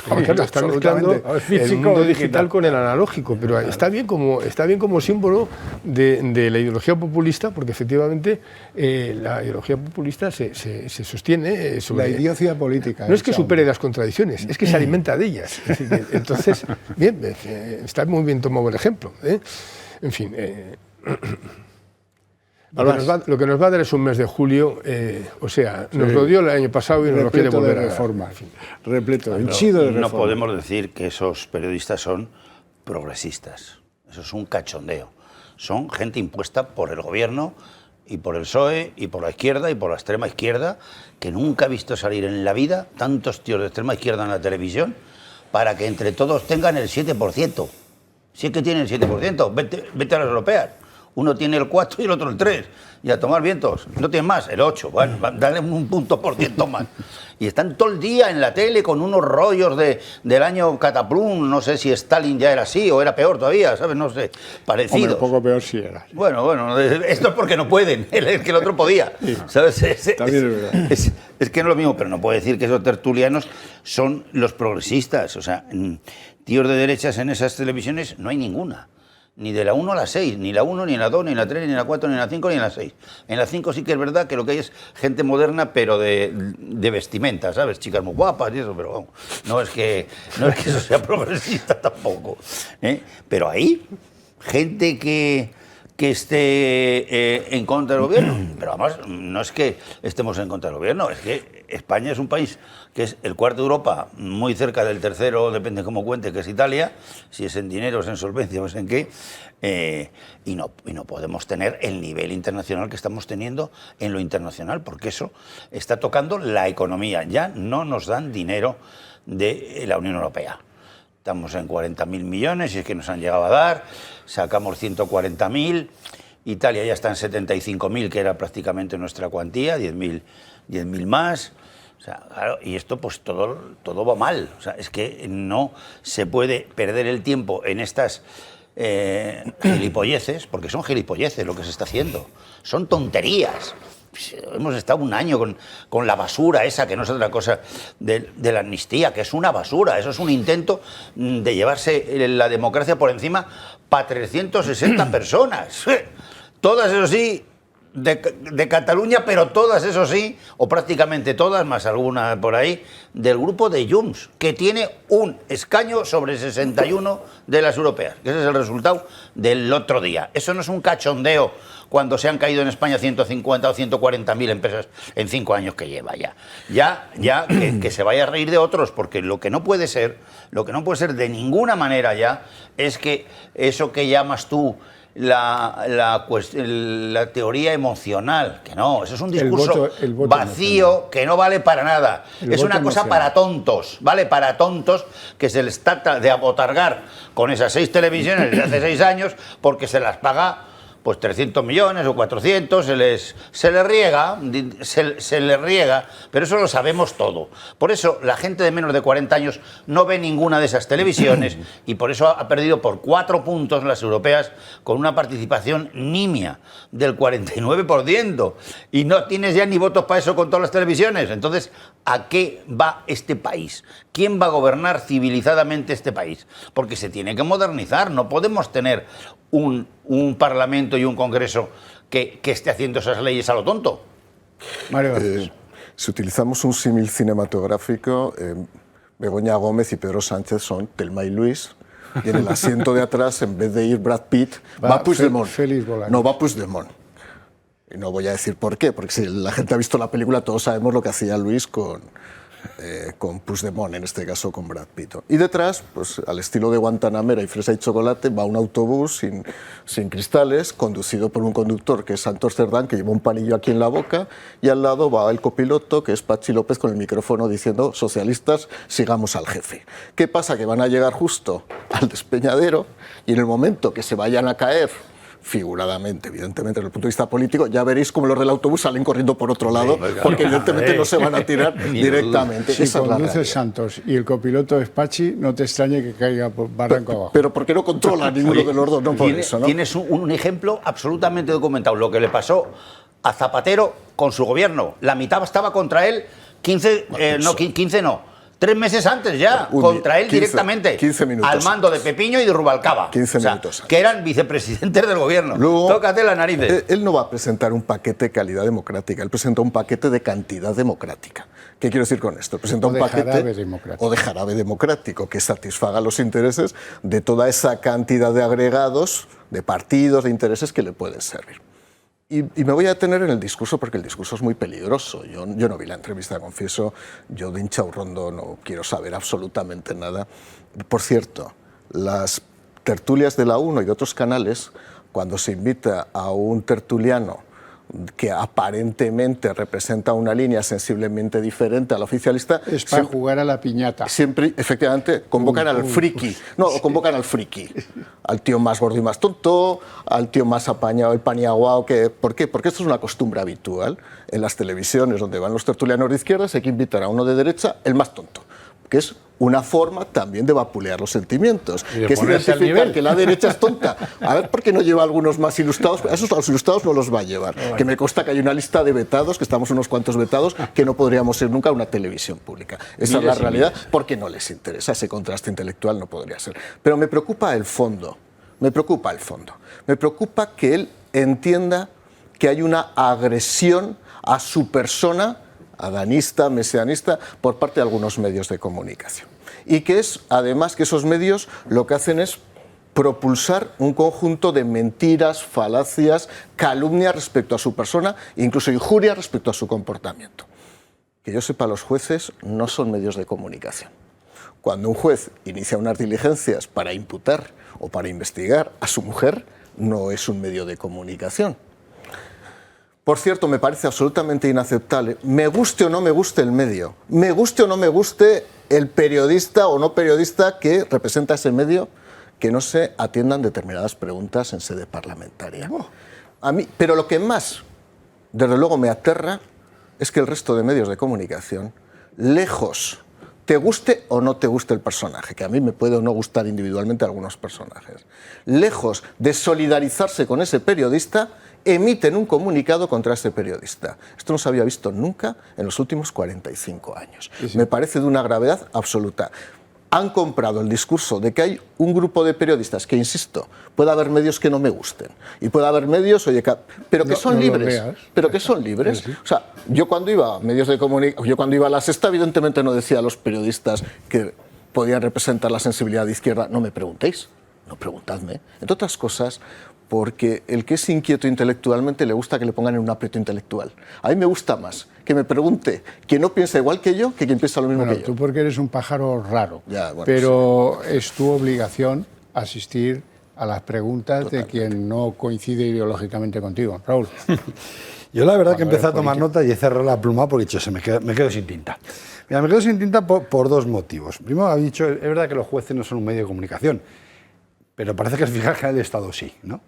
Claro, están mezclando el mundo digital con el analógico, pero está bien como símbolo de la ideología populista, porque efectivamente la ideología populista se sostiene sobre... La idiocia política. No es que supere las contradicciones, es que se alimenta de ellas. Es decir, entonces, bien, está muy bien tomado el ejemplo. En fin... Lo que nos va a dar es un mes de julio, nos lo dio el año pasado y nos lo quiere volver a dar. Repleto, henchido de reforma. No podemos decir que esos periodistas son progresistas. Eso es un cachondeo. Son gente impuesta por el gobierno y por el PSOE y por la izquierda y por la extrema izquierda, que nunca ha visto salir en la vida tantos tíos de extrema izquierda en la televisión para que entre todos tengan el 7%. Si es que tienen el 7%, vete a las europeas. Uno tiene el 4 y el otro el 3. Y a tomar vientos. No tienen más, el 8. Bueno, dale un punto por ciento más. Y están todo el día en la tele con unos rollos del año Cataplum. No sé si Stalin ya era así o era peor todavía, ¿sabes? No sé. Parecidos. Un poco peor sí era. Bueno, esto es porque no pueden. Es que el otro podía. ¿Sabes? También es verdad. Es que no es lo mismo, pero no puedo decir que esos tertulianos son los progresistas. O sea, tíos de derechas en esas televisiones no hay ninguna. Ni de la 1 a la 6, ni la 1, ni la 2, ni la 3, ni la 4, ni la 5, ni la 6. En la 5 sí que es verdad que lo que hay es gente moderna, pero de vestimenta, ¿sabes? Chicas muy guapas y eso, pero vamos, no es que eso sea progresista tampoco. Pero ahí, gente que esté en contra del gobierno, pero además no es que estemos en contra del gobierno, es que España es un país que es el cuarto de Europa, muy cerca del tercero, depende cómo cuente, que es Italia, si es en dinero, es en solvencia o es en qué, y no podemos tener el nivel internacional que estamos teniendo en lo internacional, porque eso está tocando la economía. Ya no nos dan dinero de la Unión Europea. Estamos en 40.000 millones, y es que nos han llegado a dar, sacamos 140.000, Italia ya está en 75.000, que era prácticamente nuestra cuantía, 10.000 más. O sea, claro, y esto pues todo va mal. O sea, es que no se puede perder el tiempo en estas gilipolleces, porque son gilipolleces lo que se está haciendo. Son tonterías. Hemos estado un año con la basura esa, que no es otra cosa de la amnistía, que es una basura. Eso es un intento de llevarse la democracia por encima para 360 personas. Todas, eso sí, de Cataluña, pero todas, eso sí, o prácticamente todas, más alguna por ahí, del grupo de Junts, que tiene un escaño sobre 61 de las europeas, que ese es el resultado del otro día. Eso no es un cachondeo cuando se han caído en España 150 o 140.000 empresas en 5 años que lleva ya. Que se vaya a reír de otros, porque lo que no puede ser de ninguna manera ya, es que eso que llamas tú la teoría emocional, que no, eso es un discurso el voto vacío emocional, que no vale para nada. Es una cosa para tontos, ¿vale? Para tontos que se les trata de abotargar con esas 6 televisiones de hace 6 años porque se las paga pues 300 millones o 400, se les riega, pero eso lo sabemos todo. Por eso la gente de menos de 40 años no ve ninguna de esas televisiones y por eso ha perdido por 4 puntos las europeas con una participación nimia del 49% y no tienes ya ni votos para eso con todas las televisiones. Entonces, ¿a qué va este país? ¿Quién va a gobernar civilizadamente este país? Porque se tiene que modernizar, no podemos tener un Parlamento y un Congreso que esté haciendo esas leyes a lo tonto. Mario, si utilizamos un símil cinematográfico, Begoña Gómez y Pedro Sánchez son Thelma y Luis, y en el asiento de atrás, en vez de ir Brad Pitt, va Puigdemont. No, va Puigdemont. Y no voy a decir por qué, porque si la gente ha visto la película, todos sabemos lo que hacía Luis con Puigdemont, en este caso con Brad Pitt. Y detrás, pues al estilo de Guantanamera y Fresa y Chocolate, va un autobús sin cristales, conducido por un conductor que es Santos Cerdán, que lleva un palillo aquí en la boca, y al lado va el copiloto, que es Patxi López, con el micrófono diciendo: socialistas, sigamos al jefe. ¿Qué pasa? Que van a llegar justo al despeñadero, y en el momento que se vayan a caer, figuradamente, evidentemente, desde el punto de vista político, ya veréis cómo los del autobús salen corriendo por otro lado, porque evidentemente no se van a tirar directamente. Si conduce Santos y el copiloto es Patxi, no te extrañe que caiga por barranco abajo. Pero porque no controla ninguno de los dos, no por eso, ¿no? Tienes un ejemplo absolutamente documentado, lo que le pasó a Zapatero con su gobierno. La mitad estaba contra él, 15 no. 3 meses antes ya, contra él 15, directamente, 15 minutos al mando de Pepiño y de Rubalcaba. 15 minutos. Que eran vicepresidentes del gobierno. Luego, tócate las narices. Él no va a presentar un paquete de calidad democrática, él presenta un paquete de cantidad democrática. ¿Qué quiero decir con esto? Presenta un paquete de jarabe democrático que satisfaga los intereses de toda esa cantidad de agregados, de partidos, de intereses que le pueden servir. Y me voy a detener en el discurso porque el discurso es muy peligroso. Yo no vi la entrevista, confieso. Yo de Inchaurrondo no quiero saber absolutamente nada. Por cierto, las tertulias de la 1 y de otros canales, cuando se invita a un tertuliano que aparentemente representa una línea sensiblemente diferente a la oficialista... Es para jugar a la piñata. Siempre, efectivamente, convocan al friki. No, convocan al friki. Al tío más gordo y más tonto, al tío más apañado y paniaguao. ¿Por qué? Porque esto es una costumbre habitual en las televisiones donde van los tertulianos de izquierdas, hay que invitar a uno de derecha, el más tonto, que es una forma también de vapulear los sentimientos, que es identificar que la derecha es tonta. A ver por qué no lleva algunos más ilustrados. A esos los ilustrados no los va a llevar. Que me consta que hay una lista de vetados, que estamos unos cuantos vetados, que no podríamos ser nunca una televisión pública. Esa es la realidad, porque no les interesa. Ese contraste intelectual no podría ser. Pero me preocupa el fondo. Me preocupa el fondo. Me preocupa que él entienda que hay una agresión a su persona, adanista, mesianista, por parte de algunos medios de comunicación. Y que es, además, que esos medios lo que hacen es propulsar un conjunto de mentiras, falacias, calumnias respecto a su persona, incluso injurias respecto a su comportamiento. Que yo sepa, los jueces no son medios de comunicación. Cuando un juez inicia unas diligencias para imputar o para investigar a su mujer, no es un medio de comunicación. Por cierto, me parece absolutamente inaceptable, me guste o no me guste el medio, me guste o no me guste el periodista o no periodista que representa ese medio, que no se atiendan determinadas preguntas en sede parlamentaria. A mí, pero lo que más, desde luego, me aterra es que el resto de medios de comunicación, lejos, te guste o no te guste el personaje, que a mí me puede o no gustar individualmente algunos personajes, lejos de solidarizarse con ese periodista, emiten un comunicado contra ese periodista. Esto no se había visto nunca en los últimos 45 años. Sí. Me parece de una gravedad absoluta. Han comprado el discurso de que hay un grupo de periodistas que, insisto, puede haber medios que no me gusten y puede haber medios, oye, pero que son libres, pero que son libres. Sí. O sea, yo cuando iba a medios de comunicación, yo cuando iba a La Sexta, evidentemente no decía a los periodistas que podían representar la sensibilidad de izquierda, no me preguntéis, no preguntadme. Entre otras cosas, porque el que es inquieto intelectualmente le gusta que le pongan en un aprieto intelectual. A mí me gusta más que me pregunte quien no piensa igual que yo que quien piensa lo mismo que yo. Tú porque eres un pájaro raro, ya, bueno, pero sí, es tu obligación asistir a las preguntas de quien no coincide ideológicamente contigo. Raúl. Yo la verdad que empecé a tomar nota y he cerrado la pluma porque he dicho, me quedo sin tinta. Mira, me quedo sin tinta por dos motivos. Primero, ha dicho, es verdad que los jueces no son un medio de comunicación, pero parece que el fiscal general del Estado sí, ¿no?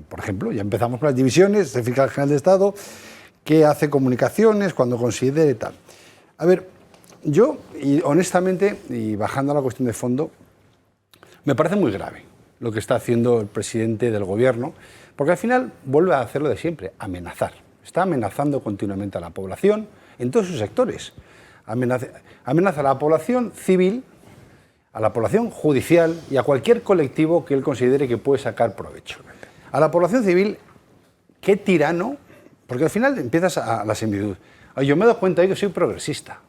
Por ejemplo, ya empezamos con las divisiones, el fiscal general del Estado, que hace comunicaciones cuando considere tal. A ver, yo, y honestamente, y bajando a la cuestión de fondo, me parece muy grave lo que está haciendo el presidente del gobierno, porque al final vuelve a hacer lo de siempre, amenazar. Está amenazando continuamente a la población en todos sus sectores. Amenaza a la población civil, a la población judicial y a cualquier colectivo que él considere que puede sacar provecho. A la población civil, qué tirano, porque al final empiezas a la similitud. Yo me he dado cuenta de que soy progresista,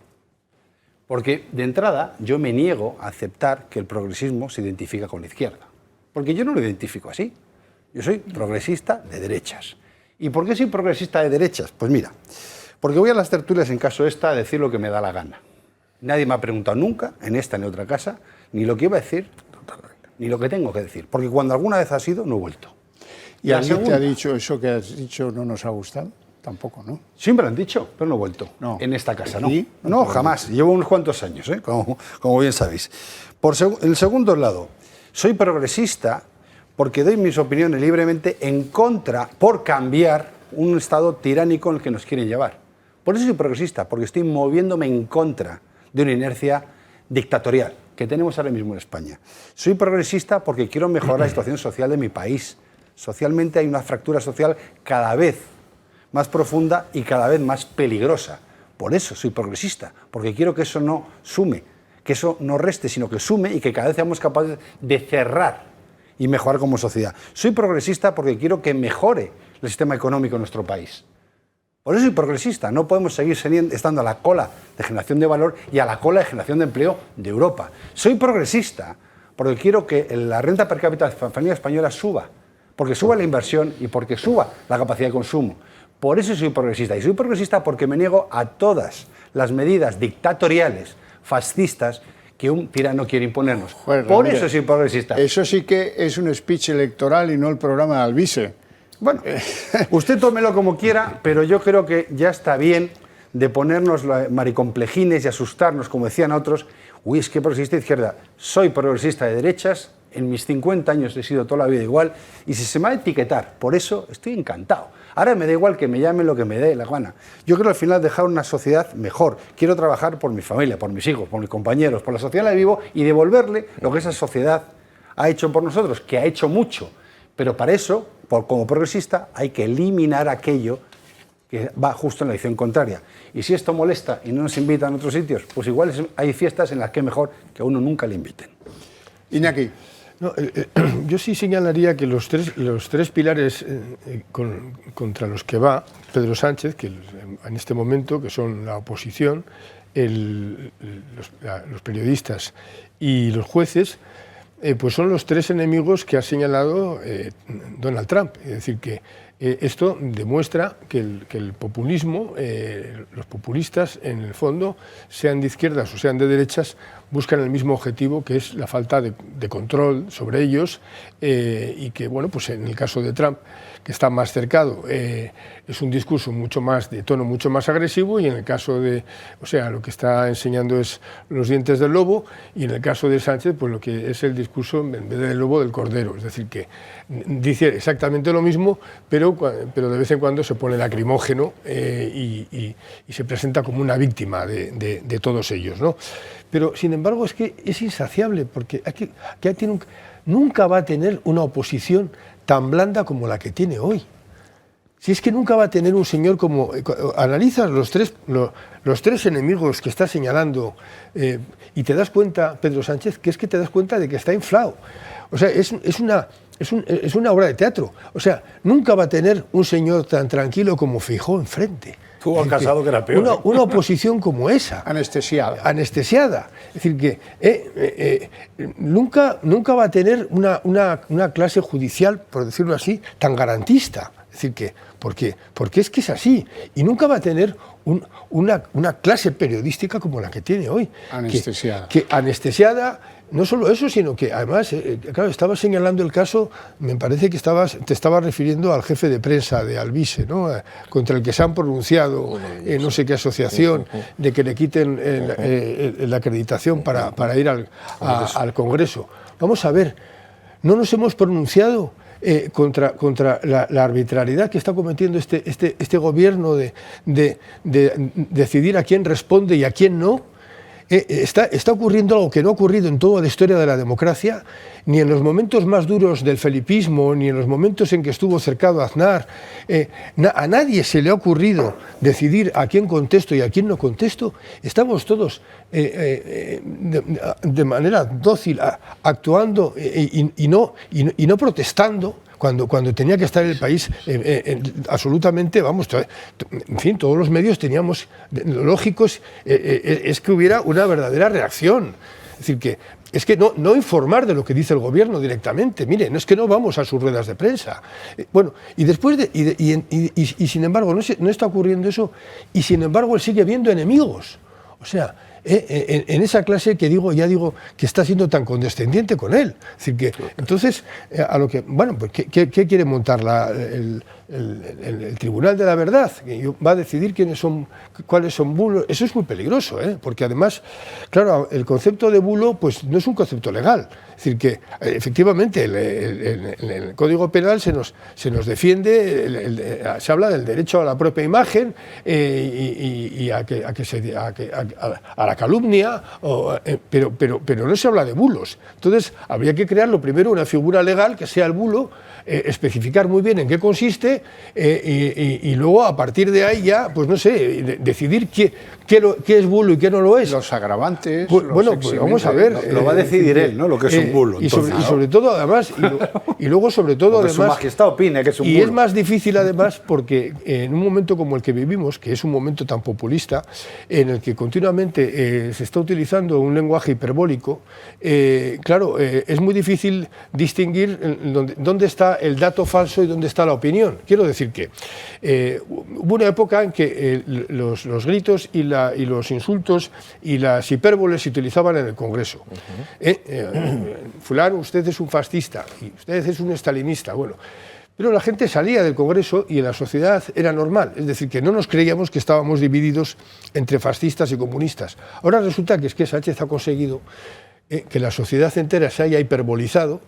porque de entrada yo me niego a aceptar que el progresismo se identifica con la izquierda, porque yo no lo identifico así. Yo soy progresista de derechas. ¿Y por qué soy progresista de derechas? Pues mira, porque voy a las tertulias en caso esta a decir lo que me da la gana. Nadie me ha preguntado nunca, en esta ni otra casa, ni lo que iba a decir, ni lo que tengo que decir. Porque cuando alguna vez ha sido, no he vuelto. ¿Y alguien te ha dicho eso que has dicho no nos ha gustado? Tampoco, ¿no? Siempre lo han dicho, pero no he vuelto. No. En esta casa, ¿no? ¿Sí? No, jamás. Llevo unos cuantos años, como bien sabéis. En segundo lado, soy progresista porque doy mis opiniones libremente en contra, por cambiar un Estado tiránico en el que nos quieren llevar. Por eso soy progresista, porque estoy moviéndome en contra de una inercia dictatorial que tenemos ahora mismo en España. Soy progresista porque quiero mejorar la situación social de mi país. Socialmente hay una fractura social cada vez más profunda y cada vez más peligrosa. Por eso soy progresista, porque quiero que eso no sume, que eso no reste, sino que sume y que cada vez seamos capaces de cerrar y mejorar como sociedad. Soy progresista porque quiero que mejore el sistema económico en nuestro país. Por eso soy progresista. No podemos seguir estando a la cola de generación de valor y a la cola de generación de empleo de Europa. Soy progresista porque quiero que la renta per cápita de la familia española suba, porque suba la inversión y porque suba la capacidad de consumo. Por eso soy progresista. Y soy progresista porque me niego a todas las medidas dictatoriales, fascistas, que un tirano quiere imponernos. Bueno, por mire, eso soy progresista. Eso sí que es un speech electoral y no el programa de Alvise. Bueno, usted tómelo como quiera, pero yo creo que ya está bien de ponernos maricomplejines y asustarnos, como decían otros. Uy, es que progresista de izquierda. Soy progresista de derechas, en mis 50 años he sido toda la vida igual, y si se me va a etiquetar, por eso estoy encantado. Ahora me da igual que me llamen lo que me dé la gana. Yo quiero al final dejar una sociedad mejor. Quiero trabajar por mi familia, por mis hijos, por mis compañeros, por la sociedad en la que vivo y devolverle lo que esa sociedad ha hecho por nosotros, que ha hecho mucho. Pero para eso, como progresista, hay que eliminar aquello que va justo en la dirección contraria. Y si esto molesta y no nos invitan a otros sitios, pues igual hay fiestas en las que es mejor que a uno nunca le inviten. Iñaki. No, yo sí señalaría que los tres pilares contra los que va Pedro Sánchez, que en este momento, que son la oposición, los periodistas y los jueces, pues son los tres enemigos que ha señalado Donald Trump. Es decir, que esto demuestra que el populismo, los populistas, en el fondo, sean de izquierdas o sean de derechas, buscan el mismo objetivo, que es la falta de control sobre ellos, y que, bueno, pues en el caso de Trump, que está más cercado, es un discurso de tono mucho más agresivo, y en el caso de, lo que está enseñando es los dientes del lobo, y en el caso de Sánchez, pues lo que es el discurso, en vez del lobo, del cordero. Es decir, que dice exactamente lo mismo, pero de vez en cuando se pone lacrimógeno y se presenta como una víctima de todos ellos, ¿no? Pero, sin embargo, es que es insaciable, porque aquí nunca va a tener una oposición tan blanda como la que tiene hoy. Si es que nunca va a tener un señor como... Analizas los tres enemigos que está señalando y te das cuenta, Pedro Sánchez, que te das cuenta de que está inflado. O sea, es una obra de teatro. O sea, nunca va a tener un señor tan tranquilo como Feijóo enfrente. Tuvo al Casado, que era peor. Una oposición como esa. Anestesiada. Es decir, que nunca va a tener una clase judicial, por decirlo así, tan garantista. Es decir, que porque es que es así. Y nunca va a tener una clase periodística como la que tiene hoy. Anestesiada. Que anestesiada. No solo eso, sino que además, claro, estaba señalando el caso, me parece que te estabas refiriendo al jefe de prensa de Alvise, ¿no? Contra el que se han pronunciado no sé qué asociación, de que le quiten la acreditación para ir al Congreso. Vamos a ver, no nos hemos pronunciado contra la arbitrariedad que está cometiendo este gobierno de decidir a quién responde y a quién no. Está ocurriendo algo que no ha ocurrido en toda la historia de la democracia, ni en los momentos más duros del felipismo, ni en los momentos en que estuvo cercado Aznar. A nadie se le ha ocurrido decidir a quién contesto y a quién no contesto. Estamos todos de manera dócil actuando y no protestando. Cuando tenía que estar el país absolutamente, vamos, en fin, todos los medios teníamos lógicos, es que hubiera una verdadera reacción. Es decir, que es que no informar de lo que dice el gobierno directamente. Mire, no es que no vamos a sus ruedas de prensa. Bueno, y después y sin embargo no está ocurriendo eso, y sin embargo él sigue viendo enemigos. O sea, en esa clase que ya digo que está siendo tan condescendiente con él. Es decir, que entonces, a lo que, bueno, pues, ¿qué quiere montar el Tribunal de la Verdad? Que va a decidir cuáles son bulos. Eso es muy peligroso, porque además, claro, el concepto de bulo pues no es un concepto legal. Es decir, que efectivamente en el Código Penal se nos defiende, se habla del derecho a la propia imagen y a la calumnia, pero no se habla de bulos. Entonces, habría que crear lo primero una figura legal que sea el bulo, especificar muy bien en qué consiste y luego a partir de ahí ya, pues no sé, decidir qué es bulo y qué no lo es. Los agravantes. Bueno, pues vamos a ver. Lo va a decidir él, ¿no? Lo que es un bulo. Y sobre todo, además, y luego sobre todo, además, Su Majestad opine que es un bulo. Y es más difícil, además, porque en un momento como el que vivimos, que es un momento tan populista, en el que continuamente se está utilizando un lenguaje hiperbólico, claro, es muy difícil distinguir dónde está el dato falso y dónde está la opinión. Quiero decir que hubo una época en que los gritos y los insultos y las hipérboles se utilizaban en el Congreso. Fulano, usted es un fascista y usted es un estalinista. Bueno, pero la gente salía del Congreso y en la sociedad era normal. Es decir, que no nos creíamos que estábamos divididos entre fascistas y comunistas. Ahora resulta que Sánchez ha conseguido que la sociedad entera se haya hiperbolizado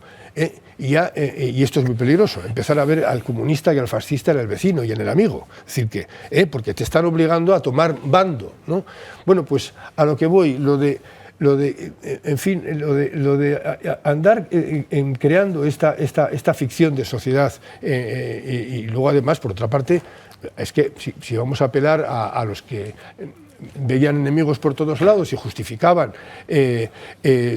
y esto es muy peligroso, empezar a ver al comunista y al fascista en el vecino y en el amigo. Es decir, que porque te están obligando a tomar bando, ¿no? Bueno, pues a lo que voy, lo de andar creando esta ficción de sociedad y luego además, por otra parte, es que si vamos a apelar a los que veían enemigos por todos lados y justificaban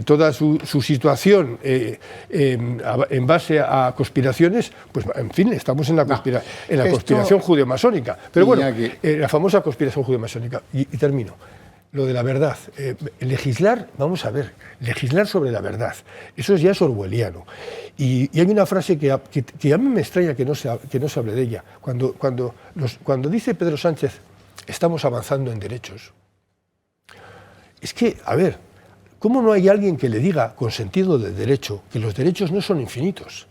toda su situación en base a conspiraciones, pues en fin, estamos en la conspiración judeo-masónica. Pero bueno, la famosa conspiración judeo-masónica. Y termino. Lo de la verdad. Legislar, vamos a ver, legislar sobre la verdad. Eso ya es orwelliano. Y hay una frase que a mí me extraña que no se hable de ella. Cuando dice Pedro Sánchez, estamos avanzando en derechos. Es que, a ver, ¿cómo no hay alguien que le diga, con sentido de derecho, que los derechos no son infinitos?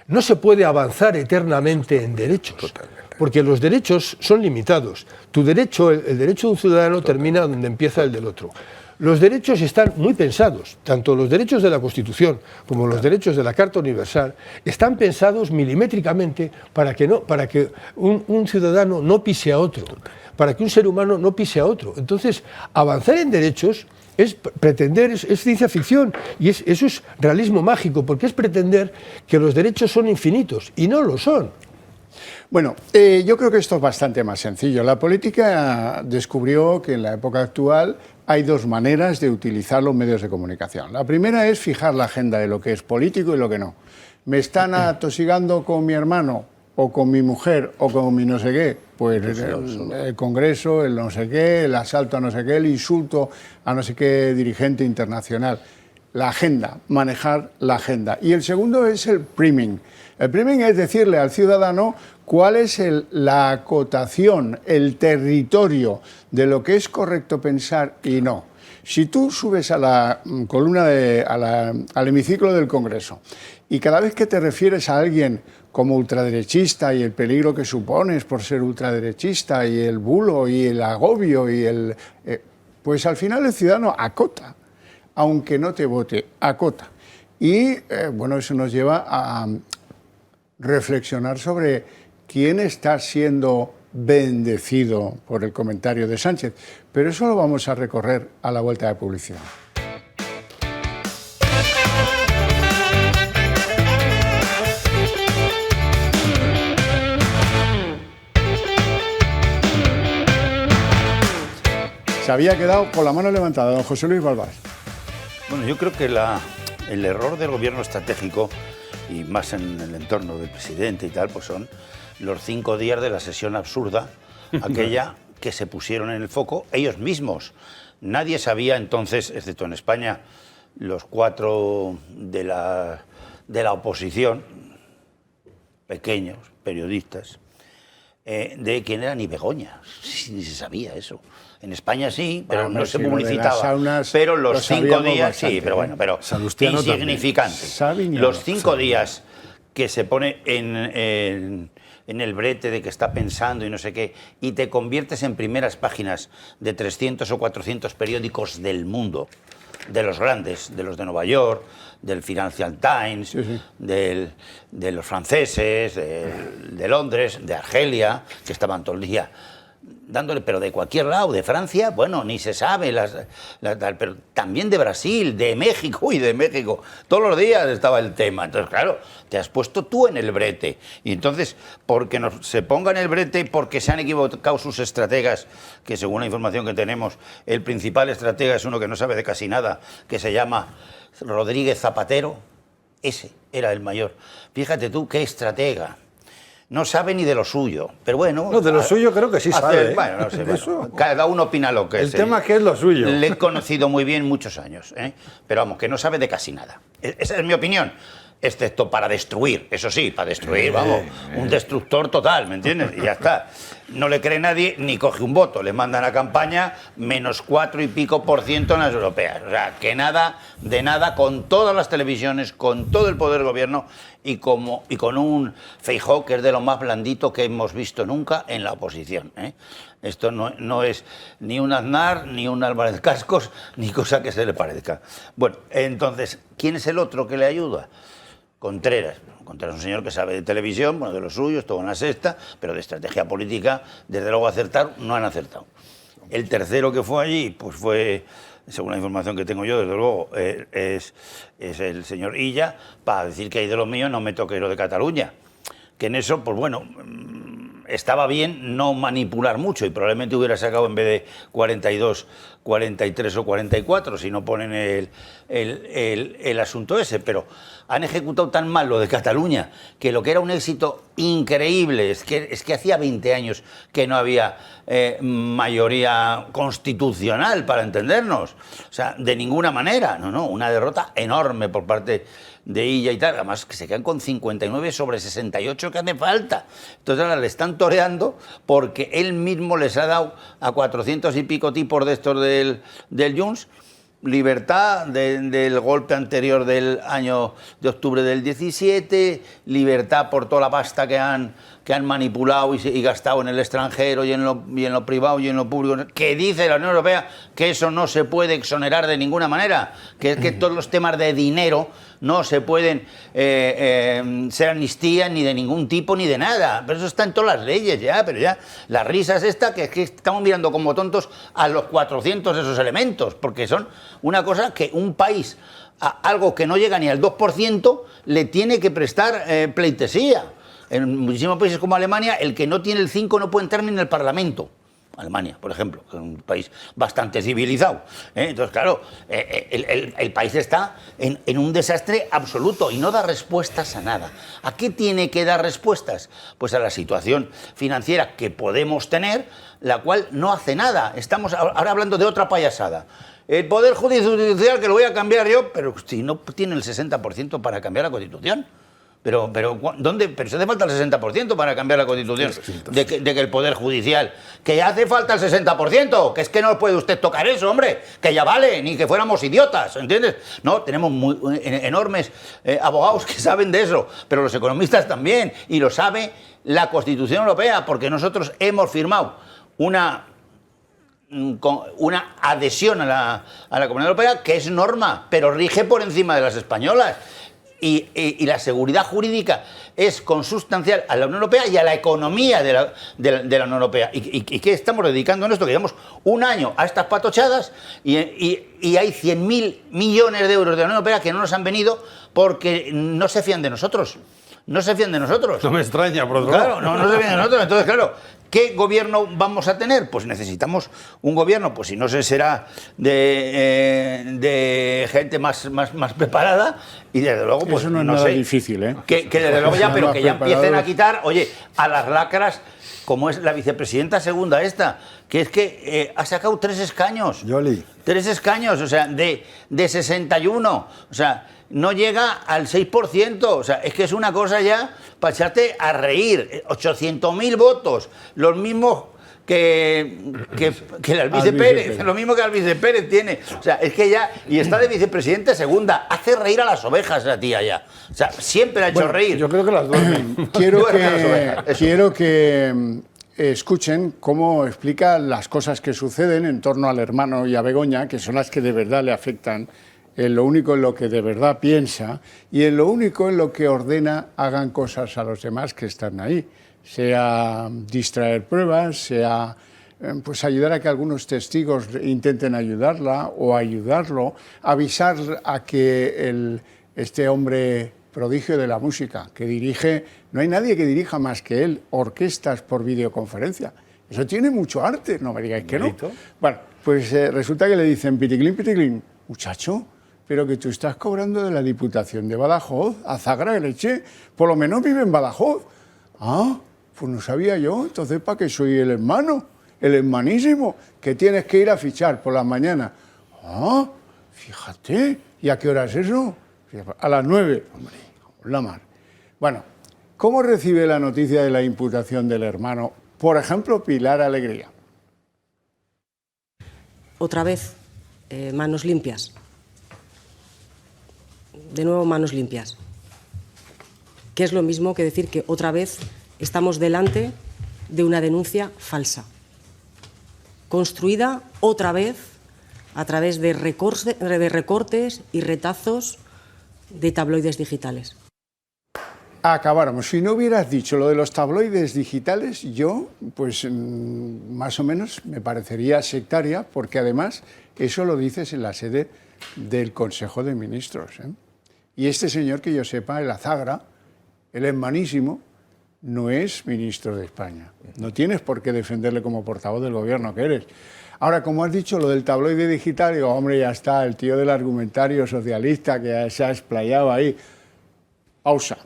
No se puede avanzar eternamente en derechos. Totalmente. Porque los derechos son limitados. Tu derecho, el derecho de un ciudadano termina donde empieza el del otro. Los derechos están muy pensados, tanto los derechos de la Constitución como los derechos de la Carta Universal, están pensados milimétricamente para que un ciudadano no pise a otro, para que un ser humano no pise a otro. Entonces, avanzar en derechos es pretender, es ciencia ficción, y eso es realismo mágico, porque es pretender que los derechos son infinitos, y no lo son. Bueno, yo creo que esto es bastante más sencillo. La política descubrió que en la época actual hay dos maneras de utilizar los medios de comunicación. La primera es fijar la agenda de lo que es político y lo que no. Me están atosigando con mi hermano o con mi mujer o con mi no sé qué, pues el Congreso, el no sé qué, el asalto a no sé qué, el insulto a no sé qué dirigente internacional. La agenda, manejar la agenda. Y el segundo es el priming. El priming es decirle al ciudadano cuál es la acotación, el territorio de lo que es correcto pensar y no. Si tú subes a la columna, al hemiciclo del Congreso y cada vez que te refieres a alguien como ultraderechista y el peligro que supones por ser ultraderechista y el bulo y el agobio pues al final el ciudadano acota, aunque no te vote, acota. Y bueno, eso nos lleva a reflexionar sobre quién está siendo bendecido por el comentario de Sánchez. Pero eso lo vamos a recorrer a la vuelta de publicidad. Se había quedado con la mano levantada, don José Luis Balbás. Bueno, yo creo que el error del gobierno estratégico, y más en el entorno del presidente y tal, pues son los 5 días de la sesión absurda, aquella que se pusieron en el foco ellos mismos. Nadie sabía entonces, excepto en España, los 4 de la oposición, pequeños, periodistas, de quién era ni Begoña, ni se sabía eso. En España sí, pero no se publicitaba. Saunas, pero los 5 días, bastante, sí, pero bueno, pero insignificantes. Los 5 días que se pone en el brete de que está pensando y no sé qué, y te conviertes en primeras páginas de 300 o 400 periódicos del mundo, de los grandes, de los de Nueva York, del Financial Times, sí. De los franceses, de Londres, de Argelia, que estaban todo el día dándole, pero de cualquier lado, de Francia, bueno, ni se sabe, pero también de Brasil, de México, todos los días estaba el tema. Entonces, claro, te has puesto tú en el brete. Y entonces, porque se ponga en el brete, porque se han equivocado sus estrategas, que según la información que tenemos, el principal estratega es uno que no sabe de casi nada, que se llama Rodríguez Zapatero, ese era el mayor. Fíjate tú, qué estratega. No sabe ni de lo suyo, pero bueno... No, de lo suyo creo que sí sabe. Bueno, no sé, bueno, cada uno opina lo que es. El tema que es lo suyo. Le he conocido muy bien muchos años, pero vamos, que no sabe de casi nada. Esa es mi opinión, excepto para destruir, eso sí, para destruir, vamos, un destructor total, ¿me entiendes? Y ya está. No le cree nadie ni coge un voto, le mandan a campaña -4 y pico % en las europeas. O sea, que nada, de nada, con todas las televisiones, con todo el poder del gobierno y con un Feijóo que es de lo más blandito que hemos visto nunca en la oposición. Esto no es ni un Aznar, ni un Álvarez Cascos, ni cosa que se le parezca. Bueno, entonces, ¿quién es el otro que le ayuda? Contreras. Contreras es un señor que sabe de televisión, bueno, de lo suyo, estuvo en La Sexta, pero de estrategia política, desde luego acertar, no han acertado. El tercero que fue allí, pues fue, según la información que tengo yo, desde luego, es el señor Illa, para decir que hay de lo mío, no me toque lo de Cataluña. Que en eso, pues bueno, estaba bien no manipular mucho y probablemente hubiera sacado en vez de 42, 43 o 44 si no ponen el asunto ese, pero han ejecutado tan mal lo de Cataluña que lo que era un éxito increíble, es que hacía 20 años que no había mayoría constitucional, para entendernos, o sea, de ninguna manera, no, una derrota enorme por parte de Illa y tal, además que se quedan con 59 sobre 68 que hace falta. Entonces ahora le están toreando porque él mismo les ha dado a 400 y pico tipos de estos del Junts libertad del golpe anterior del año de octubre del 17, libertad por toda la pasta que han manipulado y gastado en el extranjero y en lo privado y en lo público, que dice la Unión Europea que eso no se puede exonerar de ninguna manera, que es que todos los temas de dinero no se pueden ser amnistía ni de ningún tipo ni de nada, pero eso está en todas las leyes ya, pero ya la risa es esta, que es que estamos mirando como tontos a los 400 de esos elementos, porque son una cosa que un país, a algo que no llega ni al 2%, le tiene que prestar pleitesía. En muchísimos países como Alemania, el que no tiene el 5 no puede entrar ni en el Parlamento. Alemania, por ejemplo, que es un país bastante civilizado. Entonces, claro, el país está en un desastre absoluto y no da respuestas a nada. ¿A qué tiene que dar respuestas? Pues a la situación financiera que podemos tener, la cual no hace nada. Estamos ahora hablando de otra payasada. El Poder Judicial, que lo voy a cambiar yo, pero si no tiene el 60% para cambiar la Constitución. Pero ¿dónde? Pero se hace falta el 60% para cambiar la Constitución de que el Poder Judicial, que hace falta el 60%, que es que no puede usted tocar eso, hombre, que ya vale, ni que fuéramos idiotas, ¿entiendes? No, tenemos enormes abogados que saben de eso, pero los economistas también, y lo sabe la Constitución Europea, porque nosotros hemos firmado una una adhesión a la Comunidad Europea que es norma, pero rige por encima de las españolas. Y la seguridad jurídica es consustancial a la Unión Europea y a la economía de la Unión Europea. ¿Y qué estamos dedicando en esto? Que llevamos un año a estas patochadas y hay 100.000 millones de euros de la Unión Europea que no nos han venido porque no se fían de nosotros. No se fían de nosotros. No me extraña, por otro lado. lado. No se fían de nosotros. Entonces, claro, ¿qué gobierno vamos a tener? Pues necesitamos un gobierno, pues si no se será de gente más preparada y desde luego, pues eso no es nada difícil, ¿eh? Que desde luego ya, pero que ya empiecen a quitar, oye, a las lacras, como es la vicepresidenta segunda esta, que es que ha sacado 3 escaños. Yoli. 3 escaños, o sea, de 61, o sea, no llega al 6%, o sea, es que es una cosa ya para echarte a reír. 800.000 votos, los mismos que el Albice Pérez, lo mismo que Albice Pérez tiene. O sea, es que ya, y está de vicepresidente segunda, hace reír a las ovejas la tía ya. O sea, siempre ha hecho reír. Yo creo que las duermen. Quiero que escuchen cómo explica las cosas que suceden en torno al hermano y a Begoña, que son las que de verdad le afectan, en lo único en lo que de verdad piensa y en lo único en lo que ordena hagan cosas a los demás que están ahí, sea distraer pruebas, sea pues ayudar a que algunos testigos intenten ayudarla o ayudarlo, avisar a que este hombre prodigio de la música que dirige, no hay nadie que dirija más que él, orquestas por videoconferencia. Eso tiene mucho arte, no me digáis que no. Bueno, pues resulta que le dicen, piticlín, muchacho, pero que tú estás cobrando de la Diputación de Badajoz, a zagra de leche, por lo menos vive en Badajoz. Ah, pues no sabía yo, entonces ¿para qué soy el hermano? El hermanísimo, que tienes que ir a fichar por la mañana. Ah, fíjate, ¿y a qué hora es eso? A las 9, hombre, la mar. Bueno, ¿cómo recibe la noticia de la imputación del hermano, por ejemplo, Pilar Alegría? Otra vez, manos limpias. De nuevo, manos limpias. Que es lo mismo que decir que otra vez estamos delante de una denuncia falsa, construida otra vez a través de recortes y retazos de tabloides digitales. Acabáramos. Si no hubieras dicho lo de los tabloides digitales, yo, pues más o menos me parecería sectaria, porque además eso lo dices en la sede del Consejo de Ministros, ¿eh? Y este señor, que yo sepa, el Azagra, el hermanísimo, no es ministro de España. No tienes por qué defenderle como portavoz del gobierno que eres. Ahora, como has dicho lo del tabloide digital, digo, hombre, ya está, el tío del argumentario socialista que se ha explayado ahí. Pausa.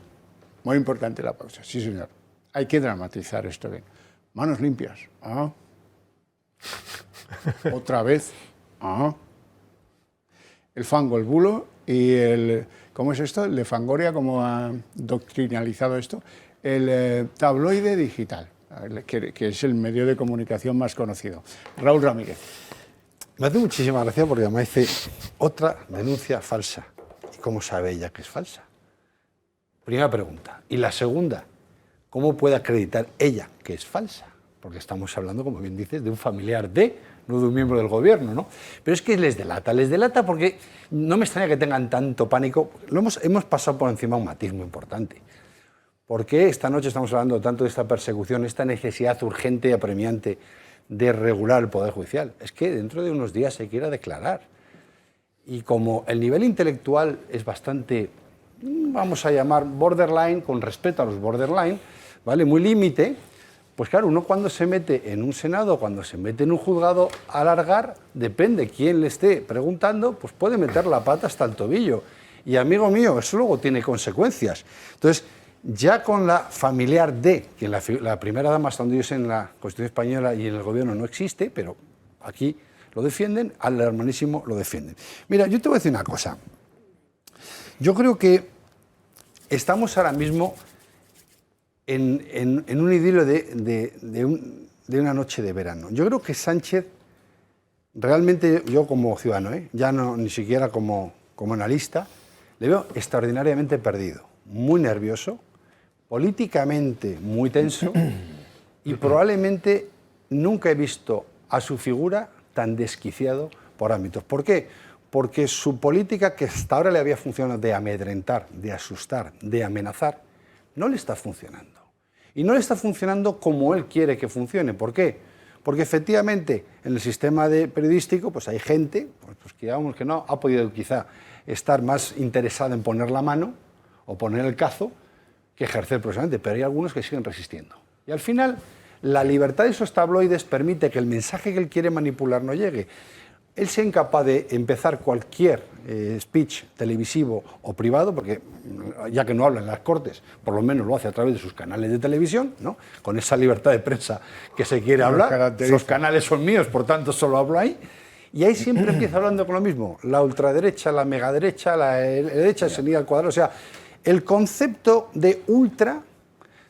Muy importante la pausa. Sí, señor. Hay que dramatizar esto bien. Manos limpias. Ah. Otra vez. Ah. El fango, el bulo y el... ¿Cómo es esto? El de Fangoria, ¿cómo ha doctrinalizado esto? El tabloide digital, que es el medio de comunicación más conocido. Raúl Ramírez. Me hace muchísima gracia porque me dice otra denuncia falsa. ¿Y cómo sabe ella que es falsa? Primera pregunta. Y la segunda, ¿cómo puede acreditar ella que es falsa? Porque estamos hablando, como bien dices, de un familiar no de un miembro del gobierno, ¿no? Pero es que les delata porque no me extraña que tengan tanto pánico. Hemos pasado por encima un matiz muy importante. ¿Por qué esta noche estamos hablando tanto de esta persecución, esta necesidad urgente y apremiante de regular el Poder Judicial? Es que dentro de unos días se quiera declarar. Y como el nivel intelectual es bastante, vamos a llamar borderline, con respeto a los borderline, ¿vale? Muy límite. Pues claro, uno cuando se mete en un Senado, cuando se mete en un juzgado a alargar, depende quién le esté preguntando, pues puede meter la pata hasta el tobillo. Y amigo mío, eso luego tiene consecuencias. Entonces, ya con la familiar de, que la primera dama, hasta donde yo sé, en la Constitución española y en el gobierno no existe, pero aquí lo defienden, al hermanísimo lo defienden. Mira, yo te voy a decir una cosa. Yo creo que estamos ahora mismo en un idilio de una noche de verano. Yo creo que Sánchez, realmente yo como ciudadano, ya no ni siquiera como analista, le veo extraordinariamente perdido, muy nervioso, políticamente muy tenso y probablemente nunca he visto a su figura tan desquiciado por ámbitos. ¿Por qué? Porque su política, que hasta ahora le había funcionado de amedrentar, de asustar, de amenazar, no le está funcionando. Y no le está funcionando como él quiere que funcione. ¿Por qué? Porque efectivamente en el sistema periodístico pues hay gente pues que, digamos, que no ha podido quizá estar más interesada en poner la mano o poner el cazo que ejercer profesionalmente, pero hay algunos que siguen resistiendo. Y al final la libertad de esos tabloides permite que el mensaje que él quiere manipular no llegue. Él sea incapaz de empezar cualquier speech televisivo o privado, porque ya que no habla en las Cortes, por lo menos lo hace a través de sus canales de televisión, ¿no? Con esa libertad de prensa que se quiere hablar. Los canales son míos, por tanto solo hablo ahí. Y ahí siempre empieza hablando con lo mismo. La ultraderecha, la megaderecha, la derecha se niega al cuadrado. O sea, el concepto de ultra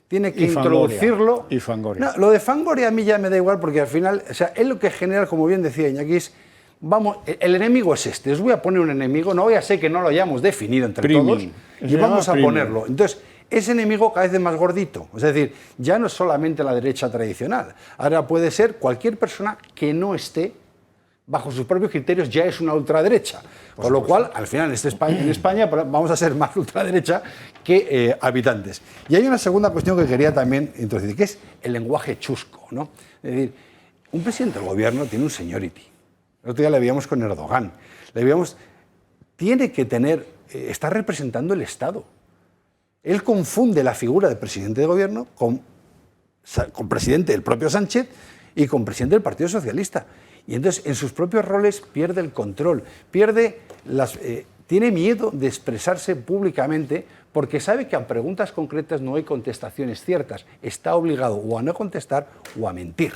tiene que introducirlo. Y Fangoria. No, lo de Fangoria a mí ya me da igual, porque al final, o sea, es lo que genera, como bien decía Iñaki, es, vamos, el enemigo es este. Os voy a poner un enemigo, no voy a ser que no lo hayamos definido entre todos, y vamos a ponerlo. Entonces, ese enemigo cada vez es más gordito. Es decir, ya no es solamente la derecha tradicional. Ahora puede ser cualquier persona que no esté bajo sus propios criterios, ya es una ultraderecha. Con lo cual, al final, en España vamos a ser más ultraderecha que habitantes. Y hay una segunda cuestión que quería también introducir, que es el lenguaje chusco, ¿no? Es decir, un presidente del gobierno tiene un seniority. El otro día le veíamos con Erdogan. Le veíamos, tiene que tener, está representando el Estado. Él confunde la figura de presidente de gobierno con presidente del propio Sánchez y con presidente del Partido Socialista. Y entonces en sus propios roles pierde el control, tiene miedo de expresarse públicamente porque sabe que a preguntas concretas no hay contestaciones ciertas. Está obligado o a no contestar o a mentir.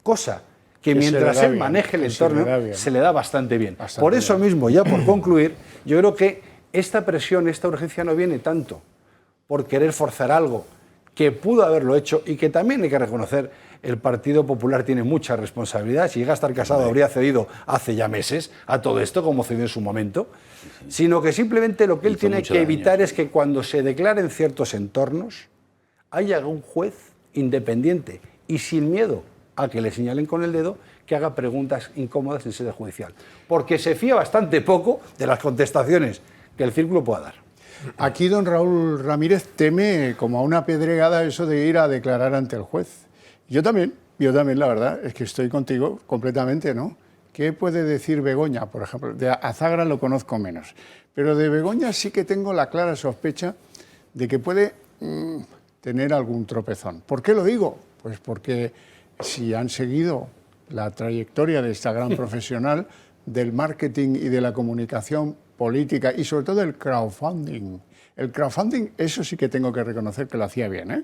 Cosa que mientras él maneje el entorno se le da bastante bien. Por eso mismo, ya por concluir, yo creo que esta presión, esta urgencia no viene tanto por querer forzar algo que pudo haberlo hecho y que también hay que reconocer. El Partido Popular tiene mucha responsabilidad. Si llega a estar casado, habría cedido hace ya meses a todo esto, como cedió en su momento. Sino que simplemente lo que él tiene que evitar es que cuando se declaren ciertos entornos, haya un juez independiente y sin miedo a que le señalen con el dedo, que haga preguntas incómodas en sede judicial. Porque se fía bastante poco de las contestaciones que el círculo pueda dar. Aquí don Raúl Ramírez teme como a una pedregada eso de ir a declarar ante el juez. Yo también, la verdad, es que estoy contigo completamente, ¿no? ¿Qué puede decir Begoña, por ejemplo? De Azagra lo conozco menos, pero de Begoña sí que tengo la clara sospecha de que puede tener algún tropezón. ¿Por qué lo digo? Pues porque si han seguido la trayectoria de esta gran profesional del marketing y de la comunicación política y sobre todo el crowdfunding. El crowdfunding, eso sí que tengo que reconocer que lo hacía bien, ¿eh?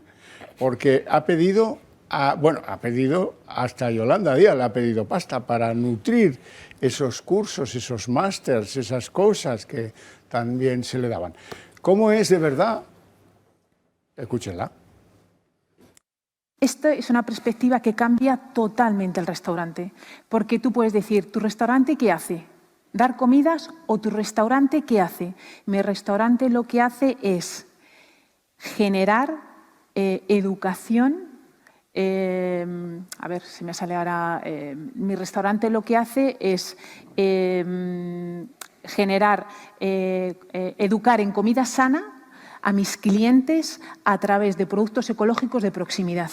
Porque ha pedido hasta Yolanda Díaz, le ha pedido pasta para nutrir esos cursos, esos másters, esas cosas que también se le daban. ¿Cómo es de verdad? Escúchenla. Esta es una perspectiva que cambia totalmente el restaurante, porque tú puedes decir, ¿tu restaurante qué hace? ¿Dar comidas o tu restaurante qué hace? Mi restaurante lo que hace es generar educación. A ver si me sale ahora. Mi restaurante lo que hace es generar, educar en comida sana a mis clientes a través de productos ecológicos de proximidad.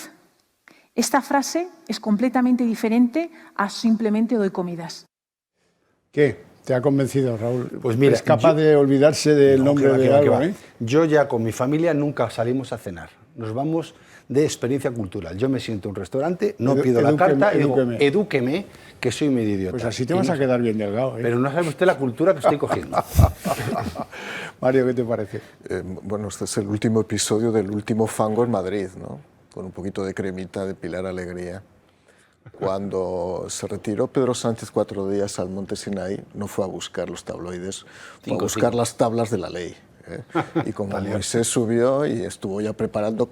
Esta frase es completamente diferente a simplemente doy comidas. ¿Qué? ¿Te ha convencido, Raúl? Pues mira, ¿es capaz de olvidarse del nombre de algo? Yo ya con mi familia nunca salimos a cenar. Nos vamos de experiencia cultural. Yo me siento en un restaurante, no pido la carta y digo, edúqueme, que soy medio idiota. Pues así te vas a quedar bien delgado, ¿eh? Pero no sabe usted la cultura que estoy cogiendo. Mario, ¿qué te parece? Bueno, este es el último episodio del último fango en Madrid, ¿no? Con un poquito de cremita de Pilar Alegría. Cuando se retiró Pedro Sánchez 4 días al Monte Sinai, no fue a buscar los tabloides, fue a buscar las tablas de la ley. Y como Moisés subió y estuvo ya preparando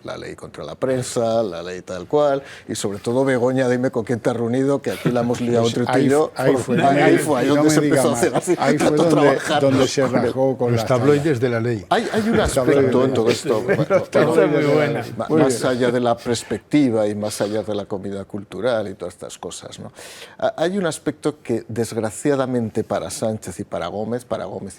la ley contra la prensa, la ley tal cual, y sobre todo Begoña, dime con quién te has reunido, que aquí la hemos liado entre tú y yo. Ahí fue donde se empezó a hacer así. Ahí fue donde se rajó con los tabloides de la ley. Hay un aspecto en todo esto, más allá de la perspectiva y más allá de la comida cultural y todas estas cosas, ¿no? Hay un aspecto que desgraciadamente para Sánchez y para Gómez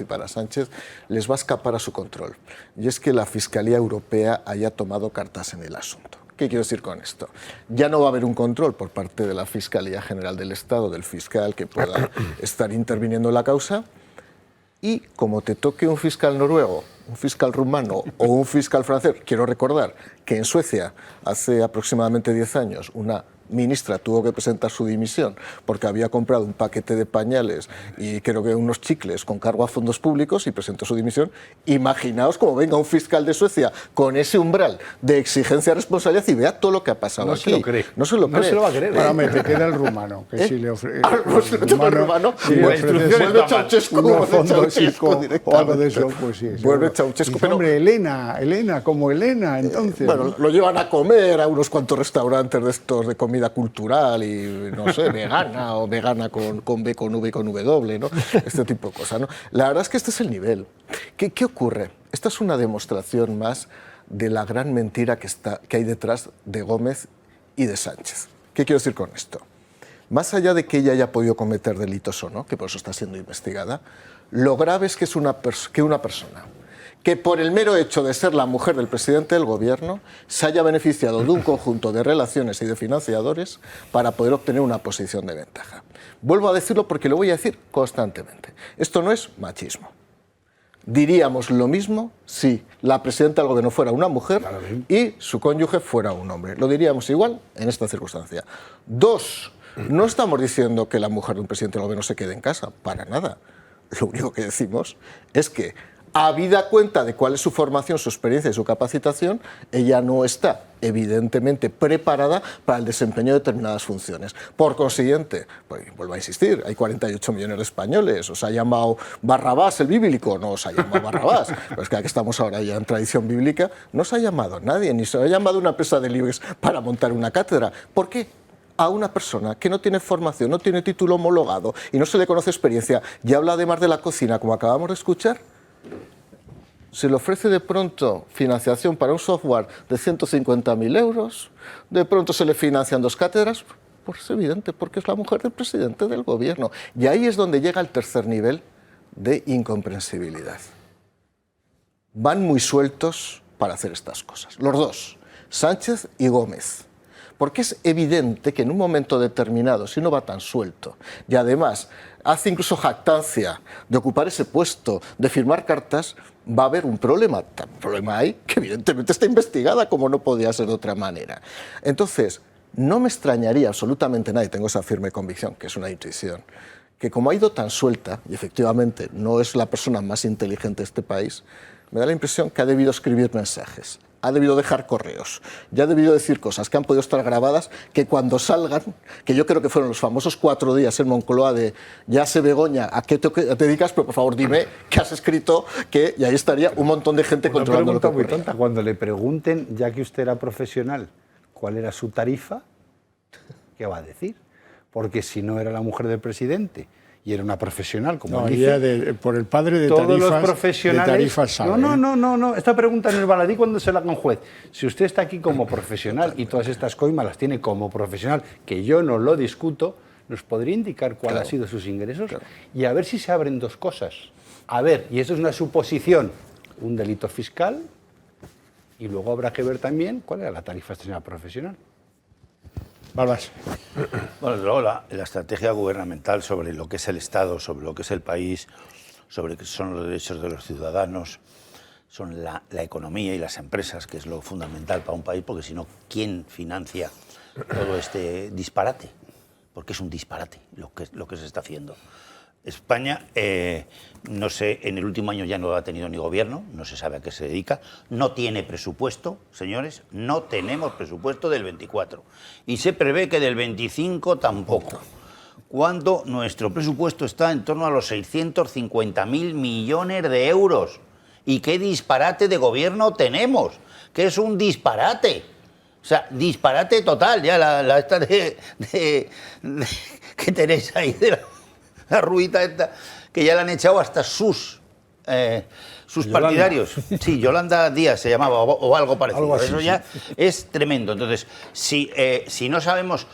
y para Sánchez les va a escapar a su control, y es que la Fiscalía Europea haya tomado cartas en el asunto. ¿Qué quiero decir con esto? Ya no va a haber un control por parte de la Fiscalía General del Estado, del fiscal que pueda estar interviniendo en la causa, y como te toque un fiscal noruego, un fiscal rumano o un fiscal francés, quiero recordar que en Suecia hace aproximadamente 10 años una ministra tuvo que presentar su dimisión porque había comprado un paquete de pañales y creo que unos chicles con cargo a fondos públicos y presentó su dimisión. Imaginaos cómo venga un fiscal de Suecia con ese umbral de exigencia y responsabilidad y vea todo lo que ha pasado aquí. Se lo cree. No se lo cree. No se lo va a creer. Ahora te queda el rumano, que si le ofrece vuelve Ceausescu o algo de eso, pues sí. Vuelve Ceausescu. Pero hombre, Elena, como Elena, entonces. Bueno, lo llevan a comer a unos cuantos restaurantes de estos de comida cultural y, no sé, vegana o vegana con B, con V, con W, ¿no? Este tipo de cosas, ¿no? La verdad es que este es el nivel. ¿Qué ocurre? Esta es una demostración más de la gran mentira que hay detrás de Gómez y de Sánchez. ¿Qué quiero decir con esto? Más allá de que ella haya podido cometer delitos o no, que por eso está siendo investigada, lo grave es que es una persona que por el mero hecho de ser la mujer del presidente del gobierno se haya beneficiado de un conjunto de relaciones y de financiadores para poder obtener una posición de ventaja. Vuelvo a decirlo porque lo voy a decir constantemente. Esto no es machismo. Diríamos lo mismo si la presidenta del gobierno fuera una mujer y su cónyuge fuera un hombre. Lo diríamos igual en esta circunstancia. 2, no estamos diciendo que la mujer de un presidente del gobierno se quede en casa, para nada. Lo único que decimos es que, habida cuenta de cuál es su formación, su experiencia y su capacitación, ella no está evidentemente preparada para el desempeño de determinadas funciones. Por consiguiente, pues, vuelvo a insistir, hay 48 millones de españoles, os ha llamado Barrabás el bíblico, no os ha llamado Barrabás, pero es que aquí estamos ahora ya en tradición bíblica, no os ha llamado nadie, ni se ha llamado una empresa de libros para montar una cátedra. ¿Por qué? A una persona que no tiene formación, no tiene título homologado y no se le conoce experiencia y habla además de la cocina, como acabamos de escuchar, se le ofrece de pronto financiación para un software de 150.000 euros, de pronto se le financian 2 cátedras, pues es evidente, porque es la mujer del presidente del gobierno. Y ahí es donde llega el tercer nivel de incomprensibilidad. Van muy sueltos para hacer estas cosas, los dos, Sánchez y Gómez. Porque es evidente que en un momento determinado, si no va tan suelto, y además hace incluso jactancia de ocupar ese puesto, de firmar cartas, va a haber un problema. El problema hay que evidentemente está investigada como no podía ser de otra manera. Entonces, no me extrañaría absolutamente nada, y tengo esa firme convicción, que es una intuición, que como ha ido tan suelta, y efectivamente no es la persona más inteligente de este país, me da la impresión que ha debido escribir mensajes, ha debido dejar correos, ya ha debido decir cosas que han podido estar grabadas, que cuando salgan, que yo creo que fueron los famosos 4 días en Moncloa de ya sé Begoña, ¿a qué te dedicas? Pero por favor dime qué has escrito, que y ahí estaría un montón de gente controlando lo que ocurre. Muy tonta, cuando le pregunten, ya que usted era profesional, ¿cuál era su tarifa? ¿Qué va a decir? Porque si no era la mujer del presidente y era una profesional, como no, dice, por el padre de todos tarifas, los profesionales. Saben, no. Esta pregunta no es baladí cuando se la haga un juez. Si usted está aquí como profesional y todas estas coimas las tiene como profesional, que yo no lo discuto, ¿nos podría indicar cuál ha sido sus ingresos? Claro. Y a ver si se abren 2 cosas. A ver, y eso es una suposición, un delito fiscal, y luego habrá que ver también cuál era la tarifa de esta señora profesional. Barbas. Bueno, luego la estrategia gubernamental sobre lo que es el Estado, sobre lo que es el país, sobre qué son los derechos de los ciudadanos, son la economía y las empresas, que es lo fundamental para un país, porque si no, ¿quién financia todo este disparate? Porque es un disparate lo que se está haciendo. España, no sé, en el último año ya no ha tenido ni gobierno, no se sabe a qué se dedica, no tiene presupuesto, señores, no tenemos presupuesto del 24 y se prevé que del 25 tampoco, cuando nuestro presupuesto está en torno a los 650.000 millones de euros. ¿Y qué disparate de gobierno tenemos? Que es un disparate. O sea, disparate total. Ya la esta que tenéis ahí, de la ruita esta, que ya la han echado hasta sus partidarios. Sí, Yolanda Díaz se llamaba, o algo parecido. Algo así, eso ya es tremendo. Entonces, si no sabemos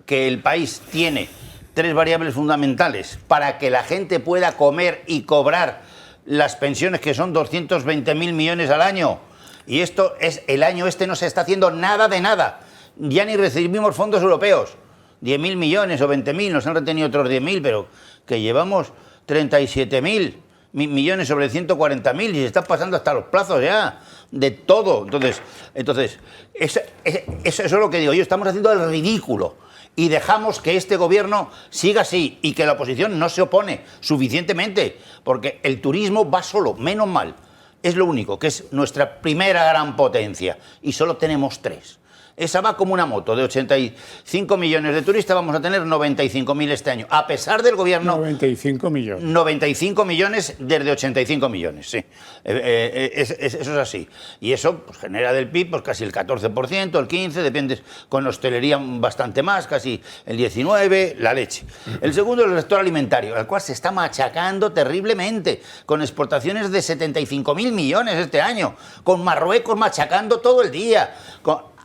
que el país tiene 3 variables fundamentales para que la gente pueda comer y cobrar las pensiones, que son 220.000 millones al año, y esto es el año este no se está haciendo nada de nada, ya ni recibimos fondos europeos, 10.000 millones o 20.000, nos han retenido otros 10.000, pero que llevamos 37.000 millones sobre 140.000 y se está pasando hasta los plazos ya, de todo. Entonces eso es lo que digo yo, estamos haciendo el ridículo y dejamos que este gobierno siga así y que la oposición no se opone suficientemente, porque el turismo va solo, menos mal, es lo único, que es nuestra primera gran potencia y solo tenemos 3. Esa va como una moto, de 85 millones de turistas vamos a tener 95.000 este año, a pesar del gobierno... 95 millones. 95 millones desde 85 millones, sí. Eso es así. Y eso pues, genera del PIB pues, casi el 14%, el 15%, depende, con hostelería bastante más, casi el 19%, la leche. El segundo es el sector alimentario, al cual se está machacando terriblemente, con exportaciones de 75.000 millones este año, con Marruecos machacando todo el día,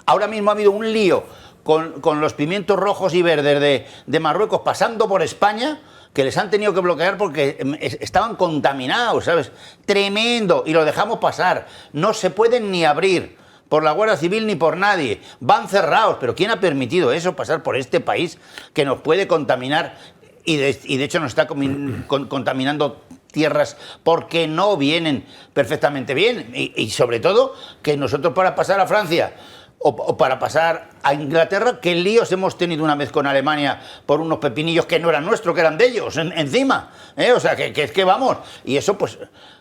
ahora mismo ha habido un lío con los pimientos rojos y verdes de Marruecos pasando por España, que les han tenido que bloquear porque estaban contaminados, ¿sabes? Tremendo, y lo dejamos pasar. No se pueden ni abrir por la Guardia Civil ni por nadie. Van cerrados, pero ¿quién ha permitido eso, pasar por este país que nos puede contaminar? Y de hecho nos está contaminando tierras porque no vienen perfectamente bien. Y sobre todo, que nosotros para pasar a Francia... O para pasar a Inglaterra, ¿qué líos hemos tenido una vez con Alemania por unos pepinillos que no eran nuestros, que eran de ellos, encima? O sea, que vamos. Y eso, pues,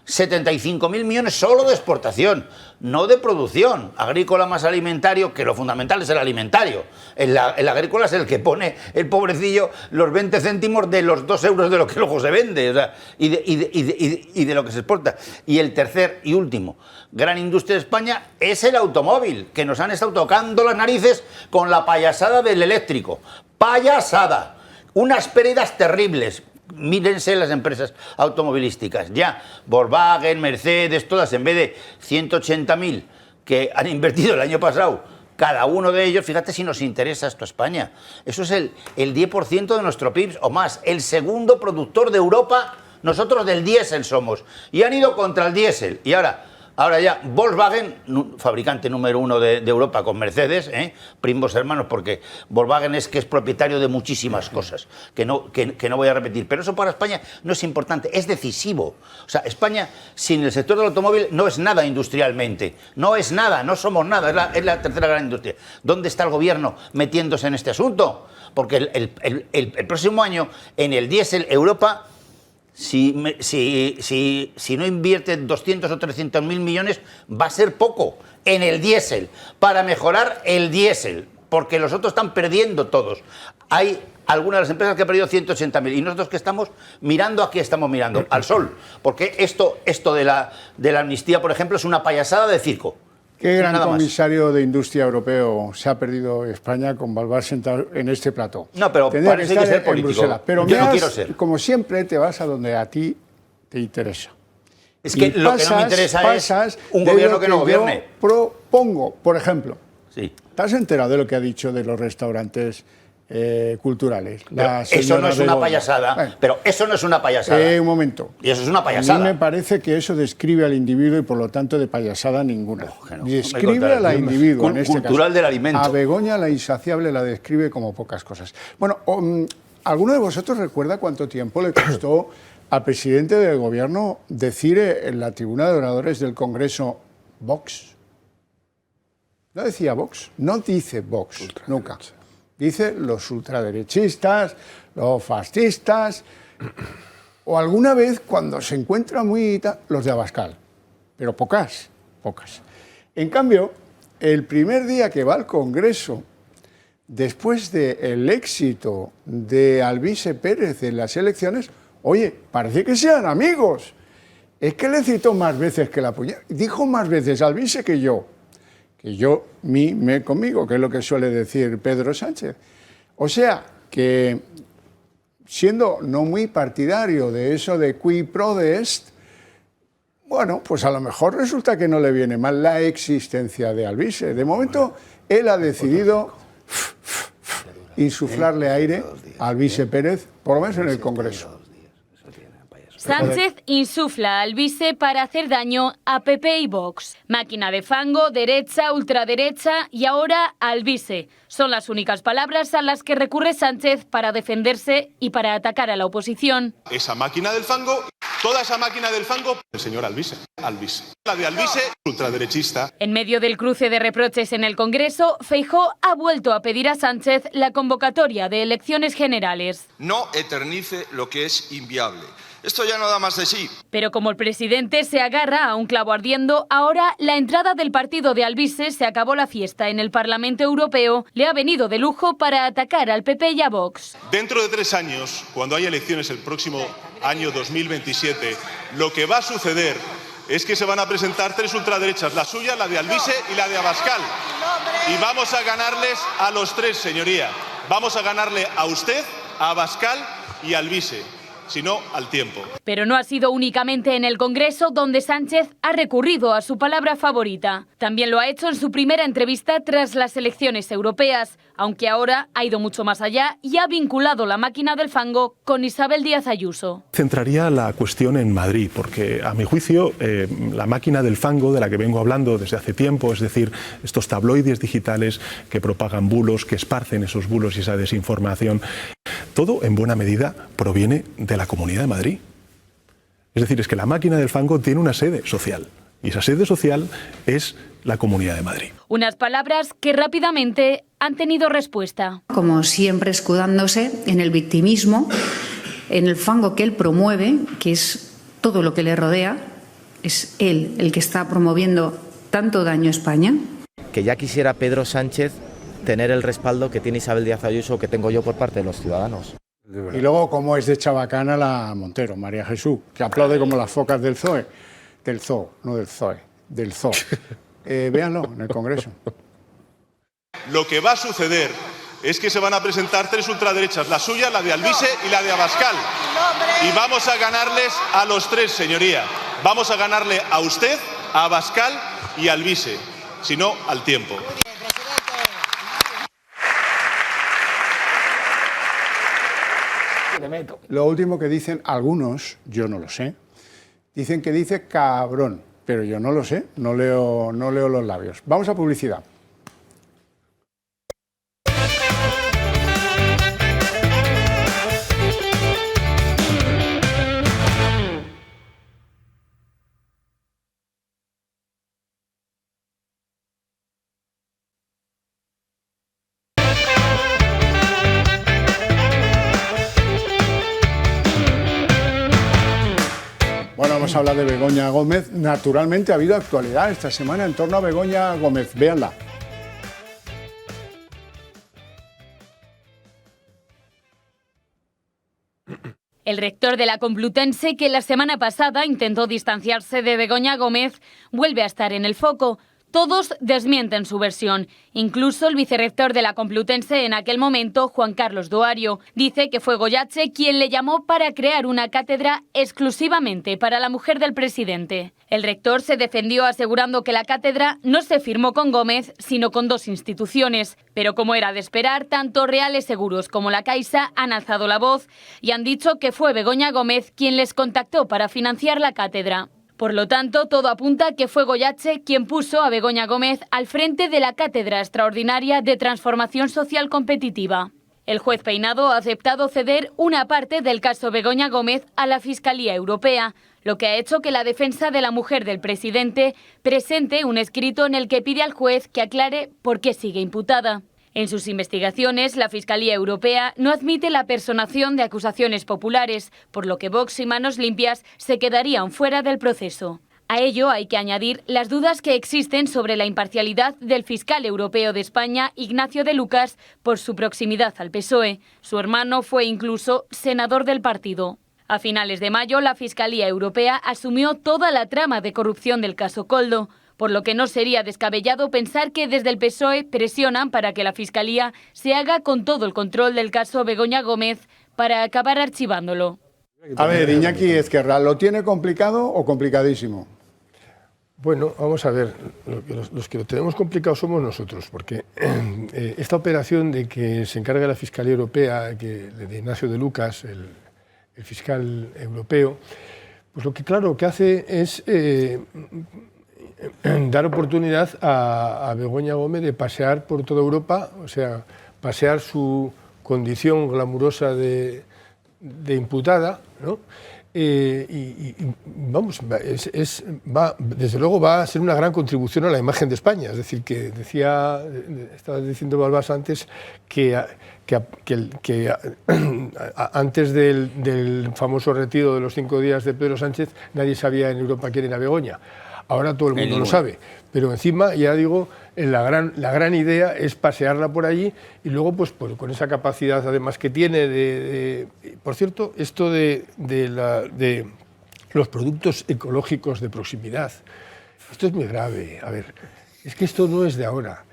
75.000 millones solo de exportación, no de producción. Agrícola más alimentario, que lo fundamental es el alimentario. El agrícola es el que pone, el pobrecillo, los 20 céntimos de los 2 euros de lo que luego se vende, o sea, y de lo que se exporta. Y el tercer y último gran industria de España es el automóvil, que nos han estado tocando las narices con la payasada del eléctrico. ¡Payasada! Unas pérdidas terribles. Mírense las empresas automovilísticas. Ya, Volkswagen, Mercedes, todas, en vez de 180.000 que han invertido el año pasado, cada uno de ellos, fíjate si nos interesa esto a España. Eso es el 10% de nuestro PIB o más. El segundo productor de Europa, nosotros del diésel somos. Y han ido contra el diésel. Y ahora ya, Volkswagen, fabricante número 1 de Europa con Mercedes, primos hermanos, porque Volkswagen es propietario de muchísimas cosas, que no voy a repetir. Pero eso para España no es importante, es decisivo. O sea, España, sin el sector del automóvil, no es nada industrialmente. No es nada, no somos nada, es la tercera gran industria. ¿Dónde está el gobierno metiéndose en este asunto? Porque el próximo año, en el diésel, Europa... Si no invierte 200 o 300.000 millones, va a ser poco en el diésel, para mejorar el diésel, porque los otros están perdiendo todos. Hay algunas de las empresas que han perdido 180.000 y nosotros que estamos mirando, aquí estamos mirando, al sol, porque esto de la amnistía, por ejemplo, es una payasada de circo. ¿Qué gran comisario de industria europeo se ha perdido España con Balbás sentado en este plató? No, pero tendría que estar ser político. Pero yo no quiero ser. Como siempre, te vas a donde a ti te interesa. Es que lo que no me interesa es un gobierno que no gobierne. Yo propongo, por ejemplo, sí. ¿Te has enterado de lo que ha dicho de los restaurantes culturales? Eso no es una payasada. Bueno, pero eso no es una payasada. Un momento. Y eso es una payasada. A mí me parece que eso describe al individuo y por lo tanto de payasada ninguna. No, describe al individuo en este cultural caso. Del alimento. A Begoña la insaciable la describe como pocas cosas. Bueno, ¿alguno de vosotros recuerda cuánto tiempo le costó al presidente del gobierno decir en la tribuna de oradores del Congreso Vox? No decía Vox, no dice Vox, nunca. Dice los ultraderechistas, los fascistas, o alguna vez cuando se encuentra los de Abascal, pero pocas. En cambio, el primer día que va al Congreso, después del éxito de Alvise Pérez en las elecciones, oye, parece que sean amigos. Es que le citó más veces que la puñeta. Dijo más veces Alvise que yo, conmigo, que es lo que suele decir Pedro Sánchez. O sea, que siendo no muy partidario de eso de qui prodest, bueno, pues a lo mejor resulta que no le viene mal la existencia de Alvise. De momento, él ha decidido insuflarle aire a Alvise Pérez, por lo menos en el Congreso. Sánchez insufla a Alvise para hacer daño a PP y Vox. Máquina de fango, derecha, ultraderecha y ahora Alvise. Son las únicas palabras a las que recurre Sánchez para defenderse y para atacar a la oposición. Esa máquina del fango, toda esa máquina del fango, el señor Alvise. La de Alvise, ultraderechista. En medio del cruce de reproches en el Congreso, Feijóo ha vuelto a pedir a Sánchez la convocatoria de elecciones generales. No eternice lo que es inviable. Esto ya no da más de sí. Pero como el presidente se agarra a un clavo ardiendo, ahora la entrada del partido de Alvise se acabó la fiesta en el Parlamento Europeo, le ha venido de lujo para atacar al PP y a Vox. Dentro de 3 años, cuando haya elecciones el próximo año 2027, lo que va a suceder es que se van a presentar 3 ultraderechas, la suya, la de Alvise y la de Abascal. Y vamos a ganarles a los 3, señoría. Vamos a ganarle a usted, a Abascal y a Alvise. Sino al tiempo. Pero no ha sido únicamente en el Congreso donde Sánchez ha recurrido a su palabra favorita. También lo ha hecho en su primera entrevista tras las elecciones europeas, aunque ahora ha ido mucho más allá y ha vinculado la máquina del fango con Isabel Díaz Ayuso. Centraría la cuestión en Madrid, porque a mi juicio la máquina del fango de la que vengo hablando desde hace tiempo, es decir, estos tabloides digitales que propagan bulos, que esparcen esos bulos y esa desinformación, todo en buena medida proviene de la Comunidad de Madrid. Es decir, es que la máquina del fango tiene una sede social y esa sede social es la Comunidad de Madrid. Unas palabras que rápidamente han tenido respuesta. Como siempre escudándose en el victimismo, en el fango que él promueve, que es todo lo que le rodea, es él el que está promoviendo tanto daño a España. Que ya quisiera Pedro Sánchez tener el respaldo que tiene Isabel Díaz Ayuso, que tengo yo por parte de los ciudadanos. Y luego, como es de chabacana la Montero, María Jesús, que aplaude como las focas del Zoe. Del Zoo, no del Zoe, del Zoo. Véanlo en el Congreso. Lo que va a suceder es que se van a presentar 3 ultraderechas, la suya, la de Alvise y la de Abascal. Y vamos a ganarles a los 3, señoría. Vamos a ganarle a usted, a Abascal y a Alvise, sino al tiempo. Lo último que dicen algunos, yo no lo sé, dicen que dice cabrón, pero yo no lo sé, no leo los labios. Vamos a publicidad. Bueno, vamos a hablar de Begoña Gómez. Naturalmente ha habido actualidad esta semana en torno a Begoña Gómez. Véanla. El rector de la Complutense, que la semana pasada intentó distanciarse de Begoña Gómez, vuelve a estar en el foco. Todos desmienten su versión. Incluso el vicerrector de la Complutense en aquel momento, Juan Carlos Doario, dice que fue Goyache quien le llamó para crear una cátedra exclusivamente para la mujer del presidente. El rector se defendió asegurando que la cátedra no se firmó con Gómez, sino con 2 instituciones. Pero como era de esperar, tanto Reales Seguros como la Caixa han alzado la voz y han dicho que fue Begoña Gómez quien les contactó para financiar la cátedra. Por lo tanto, todo apunta que fue Goyache quien puso a Begoña Gómez al frente de la Cátedra Extraordinaria de Transformación Social Competitiva. El juez Peinado ha aceptado ceder una parte del caso Begoña Gómez a la Fiscalía Europea, lo que ha hecho que la defensa de la mujer del presidente presente un escrito en el que pide al juez que aclare por qué sigue imputada. En sus investigaciones, la Fiscalía Europea no admite la personación de acusaciones populares, por lo que Vox y Manos Limpias se quedarían fuera del proceso. A ello hay que añadir las dudas que existen sobre la imparcialidad del fiscal europeo de España, Ignacio de Lucas, por su proximidad al PSOE. Su hermano fue incluso senador del partido. A finales de mayo, la Fiscalía Europea asumió toda la trama de corrupción del caso Koldo, por lo que no sería descabellado pensar que desde el PSOE presionan para que la Fiscalía se haga con todo el control del caso Begoña Gómez para acabar archivándolo. A ver, Iñaki Ezquerra, ¿lo tiene complicado o complicadísimo? Bueno, vamos a ver, los que lo tenemos complicado somos nosotros, porque esta operación de que se encarga la Fiscalía Europea, de Ignacio de Lucas, el fiscal europeo, pues lo que hace es dar oportunidad a Begoña Gómez de pasear por toda Europa, o sea, pasear su condición glamurosa de imputada, ¿no? Vamos, desde luego va a ser una gran contribución a la imagen de España. Es decir, que estaba diciendo Balbás antes que antes del famoso retiro de los 5 días de Pedro Sánchez nadie sabía en Europa quién era Begoña. Ahora todo el mundo lo sabe, pero encima, ya digo, la gran idea es pasearla por allí y luego, pues con esa capacidad además que tiene por cierto, esto de los productos ecológicos de proximidad, esto es muy grave. A ver, es que esto no es de ahora.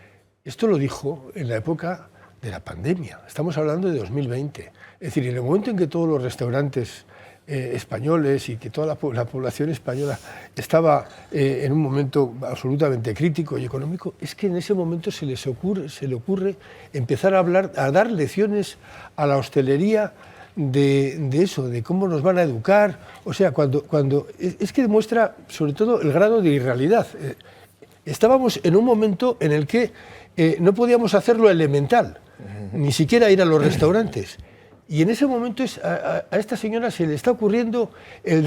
Esto lo dijo en la época de la pandemia. Estamos hablando de 2020. Es decir, en el momento en que todos los restaurantes españoles y que toda la población española estaba en un momento absolutamente crítico y económico, es que en ese momento se le ocurre empezar a dar lecciones a la hostelería de eso, de cómo nos van a educar. O sea, es que demuestra sobre todo el grado de irrealidad. Estábamos en un momento en el que no podíamos hacer lo elemental, ni siquiera ir a los restaurantes. Y en ese momento a esta señora se le está ocurriendo el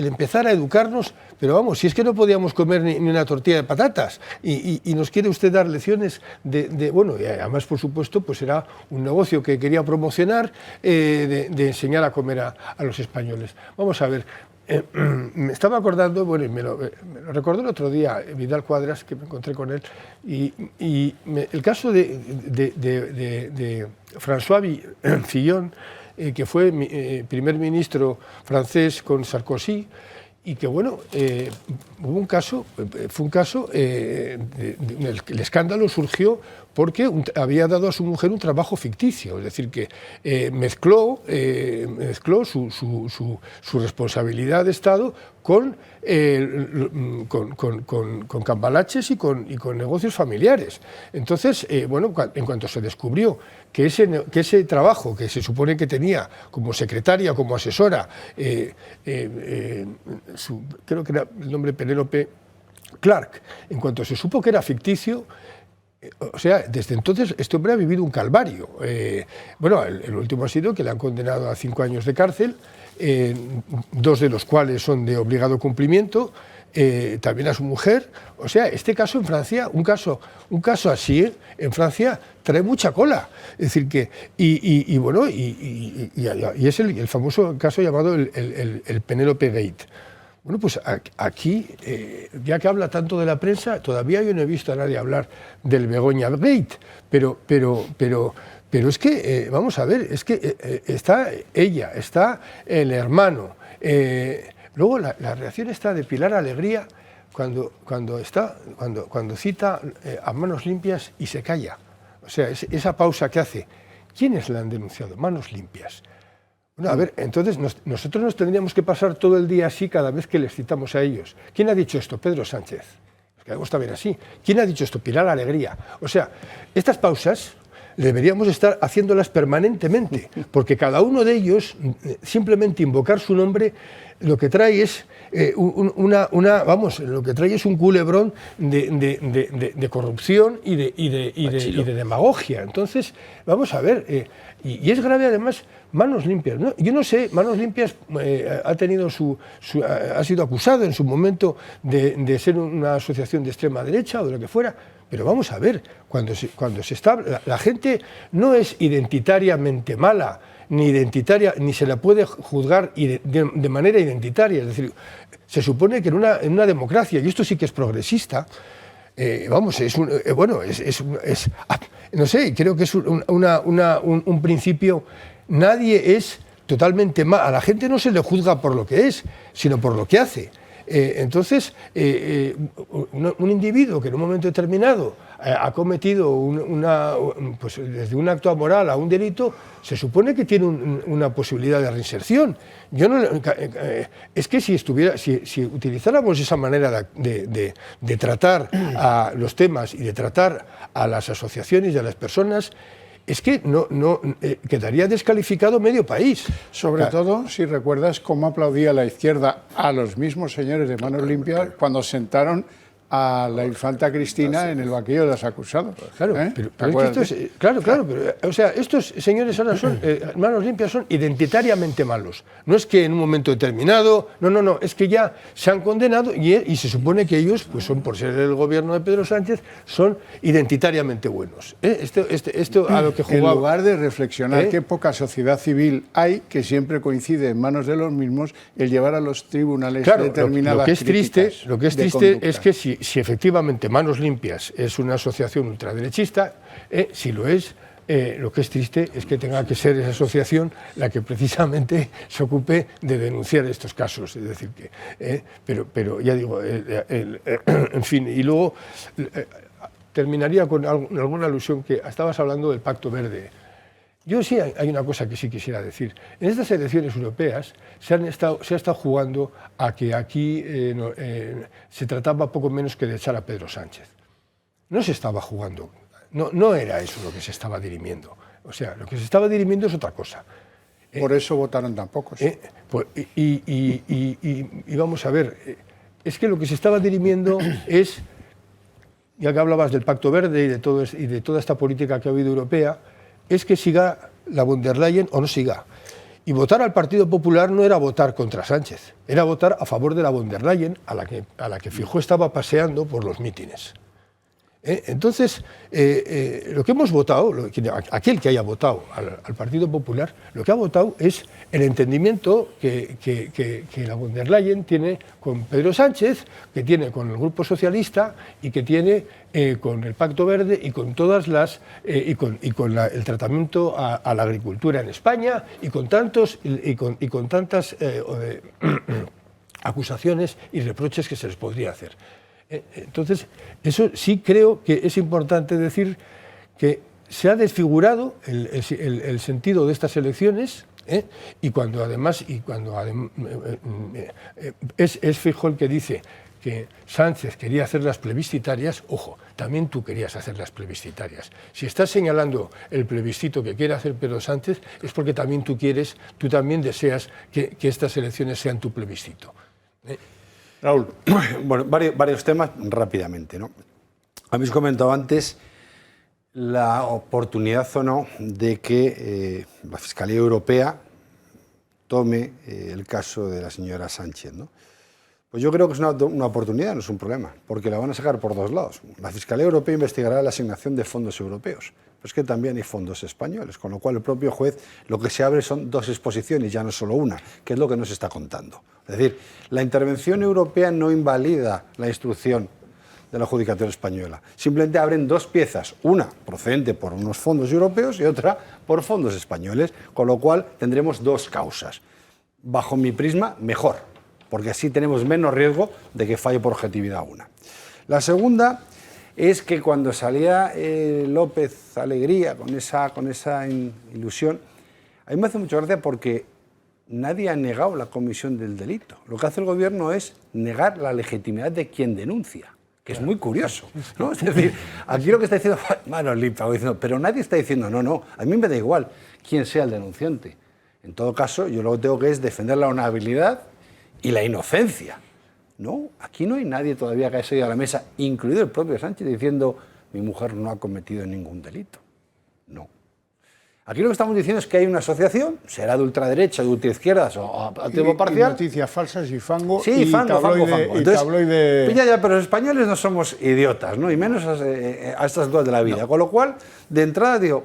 empezar a educarnos, pero vamos, si es que no podíamos comer ni una tortilla de patatas y nos quiere usted dar lecciones bueno, y además por supuesto pues era un negocio que quería promocionar, de enseñar a comer a los españoles. Vamos a ver. Me estaba acordando, bueno, y me lo recordó el otro día Vidal Quadras, que me encontré con él, el caso de François Fillon, que fue primer ministro francés con Sarkozy, y que, bueno, fue un caso, el escándalo surgió porque había dado a su mujer un trabajo ficticio, es decir, que mezcló su responsabilidad de Estado con cambalaches y con negocios familiares. Entonces, bueno, en cuanto se descubrió que ese trabajo que se supone que tenía como secretaria, como asesora, creo que era el nombre Penélope Clark, en cuanto se supo que era ficticio, o sea, desde entonces este hombre ha vivido un calvario. Bueno, el último ha sido que le han condenado a 5 años de cárcel, 2 de los cuales son de obligado cumplimiento, también a su mujer. O sea, este caso en Francia, un caso así en Francia trae mucha cola. Es decir que bueno, y es el famoso caso llamado el Penélope Gate. Bueno, pues aquí, ya que habla tanto de la prensa, todavía yo no he visto a nadie hablar del Begoña Gate, pero es que, vamos a ver, es que está ella, está el hermano. Luego la reacción está de Pilar Alegría cuando cita a Manos Limpias y se calla. O sea, esa pausa que hace. ¿Quiénes la han denunciado? Manos Limpias. Bueno, a ver, entonces nosotros nos tendríamos que pasar todo el día así cada vez que les citamos a ellos. ¿Quién ha dicho esto? Pedro Sánchez. Nos quedamos también así. ¿Quién ha dicho esto? Pilar Alegría. O sea, estas pausas deberíamos estar haciéndolas permanentemente, porque cada uno de ellos, simplemente invocar su nombre, lo que trae es lo que trae es un culebrón de corrupción y de demagogia. Entonces, vamos a ver, y es grave además Manos Limpias, ¿no? Yo no sé, Manos Limpias ha sido acusado en su momento de ser una asociación de extrema derecha o de lo que fuera. Pero vamos a ver, cuando se está, la gente no es identitariamente mala, ni se la puede juzgar de manera identitaria. Es decir, se supone que en una democracia, y esto sí que es progresista, no sé, creo que es un principio. Nadie es totalmente mal. A la gente no se le juzga por lo que es, sino por lo que hace. Entonces, un individuo que en un momento determinado ha cometido pues desde un acto amoral a un delito, se supone que tiene una posibilidad de reinserción. Yo no, es que si utilizáramos esa manera de tratar a los temas y de tratar a las asociaciones y a las personas, es que quedaría descalificado medio país. Sobre todo, si recuerdas cómo aplaudía la izquierda a los mismos señores de Manos Limpias cuando sentaron a la infanta Cristina en el banquillo de los acusados. Claro, pero es que estos señores ahora son, Manos Limpias son identitariamente malos. No es que en un momento determinado, no, es que ya se han condenado y se supone que ellos, pues son por ser el gobierno de Pedro Sánchez, son identitariamente buenos. Esto a lo que jugaba. En lugar de reflexionar qué poca sociedad civil hay que siempre coincide en manos de los mismos el llevar a los tribunales determinadas lo que es triste es que si efectivamente Manos Limpias es una asociación ultraderechista, si lo es, lo que es triste es que tenga que ser esa asociación la que precisamente se ocupe de denunciar estos casos. Es decir, que, pero ya digo, en fin, y luego terminaría con alguna alusión que estabas hablando del Pacto Verde. Yo sí hay una cosa que sí quisiera decir. En estas elecciones europeas se ha estado jugando a que aquí se trataba poco menos que de echar a Pedro Sánchez. No se estaba jugando, no era eso lo que se estaba dirimiendo. O sea, lo que se estaba dirimiendo es otra cosa. Por eso votaron tan pocos. Y vamos a ver, es que lo que se estaba dirimiendo es, ya que hablabas del Pacto Verde y de toda esta política que ha habido europea, es que siga la von der Leyen o no siga. Y votar al Partido Popular no era votar contra Sánchez, era votar a favor de la von der Leyen, a la que Feijóo estaba paseando por los mítines. Entonces, lo que hemos votado, aquel que haya votado al Partido Popular, lo que ha votado es el entendimiento que la von der Leyen tiene con Pedro Sánchez, que tiene con el Grupo Socialista y que tiene con el Pacto Verde y con todas las y con el tratamiento a la agricultura en España y con tantas acusaciones y reproches que se les podría hacer. Entonces, eso sí creo que es importante decir que se ha desfigurado el sentido de estas elecciones, y cuando además es Feijóo el que dice que Sánchez quería hacer las plebiscitarias, ojo, también tú querías hacer las plebiscitarias. Si estás señalando el plebiscito que quiere hacer Pedro Sánchez, es porque también tú también deseas que estas elecciones sean tu plebiscito. Raúl, bueno, varios temas rápidamente, ¿no? Habéis comentado antes la oportunidad o no de que la Fiscalía Europea tome el caso de la señora Sánchez, ¿no? Pues yo creo que es una oportunidad, no es un problema, porque la van a sacar por dos lados. La Fiscalía Europea investigará la asignación de fondos europeos, pero es que también hay fondos españoles, con lo cual el propio juez lo que se abre son dos exposiciones, ya no solo una, que es lo que nos está contando. Es decir, la intervención europea no invalida la instrucción de la Judicatura española. Simplemente abren dos piezas, una procedente por unos fondos europeos y otra por fondos españoles, con lo cual tendremos dos causas. Bajo mi prisma, mejor, porque así tenemos menos riesgo de que falle por objetividad una. La segunda es que cuando salía López Alegría con esa ilusión, a mí me hace mucha gracia porque nadie ha negado la comisión del delito. Lo que hace el gobierno es negar la legitimidad de quien denuncia, que es muy curioso, ¿no? Es decir, aquí lo que está diciendo Manos Limpias, pero nadie está diciendo, no, a mí me da igual quién sea el denunciante. En todo caso, yo lo que tengo que es defender la honorabilidad y la inocencia. No, aquí no hay nadie todavía que haya salido a la mesa, incluido el propio Sánchez, diciendo mi mujer no ha cometido ningún delito. No. Aquí lo que estamos diciendo es que hay una asociación, será de ultraderecha, de ultraizquierdas o a tiempo parcial. Y noticias falsas y fango. Sí, y fango. Entonces, tabloide... Ya, pero los españoles no somos idiotas, ¿no? Y menos a estas alturas de la vida. No. Con lo cual, de entrada digo,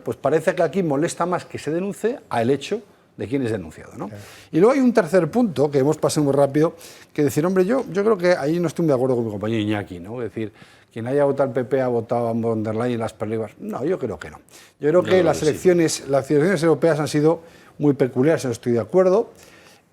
pues parece que aquí molesta más que se denuncie al hecho de quién es denunciado, ¿no? Claro. Y luego hay un tercer punto que hemos pasado muy rápido, que decir, hombre, yo creo que ahí no estoy muy de acuerdo con mi compañero Iñaki, ¿no? Es decir, quien haya votado al PP ha votado a von der Leyen y las perlivas. No, yo creo que no. Yo creo que las elecciones europeas han sido muy peculiares, no estoy de acuerdo.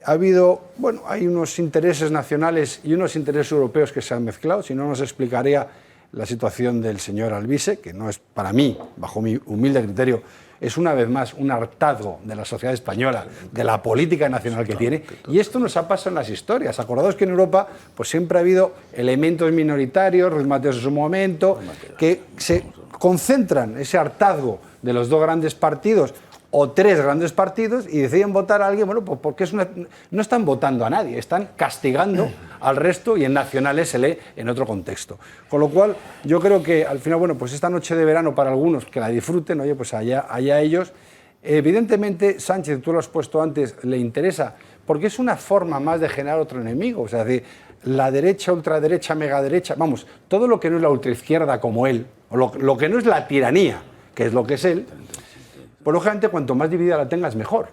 Ha habido, bueno, hay unos intereses nacionales y unos intereses europeos que se han mezclado, si no nos explicaría la situación del señor Alvise, que no es para mí, bajo mi humilde criterio, es una vez más un hartazgo de la sociedad española, de la política nacional que tiene, y esto nos ha pasado en las historias. Acordaos que en Europa pues siempre ha habido elementos minoritarios, Ruiz Mateos en su momento, que se concentran ese hartazgo de los dos grandes partidos o tres grandes partidos y deciden votar a alguien, bueno, pues porque no están votando a nadie, están castigando al resto y en nacionales se lee en otro contexto. Con lo cual, yo creo que al final, bueno, pues esta noche de verano para algunos que la disfruten, oye, pues allá ellos. Evidentemente, Sánchez, tú lo has puesto antes, le interesa, porque es una forma más de generar otro enemigo, o sea, de la derecha, ultraderecha, megaderecha, vamos, todo lo que no es la ultraizquierda como él, o lo que no es la tiranía, que es lo que es él, pues lógicamente cuanto más dividida la tengas mejor.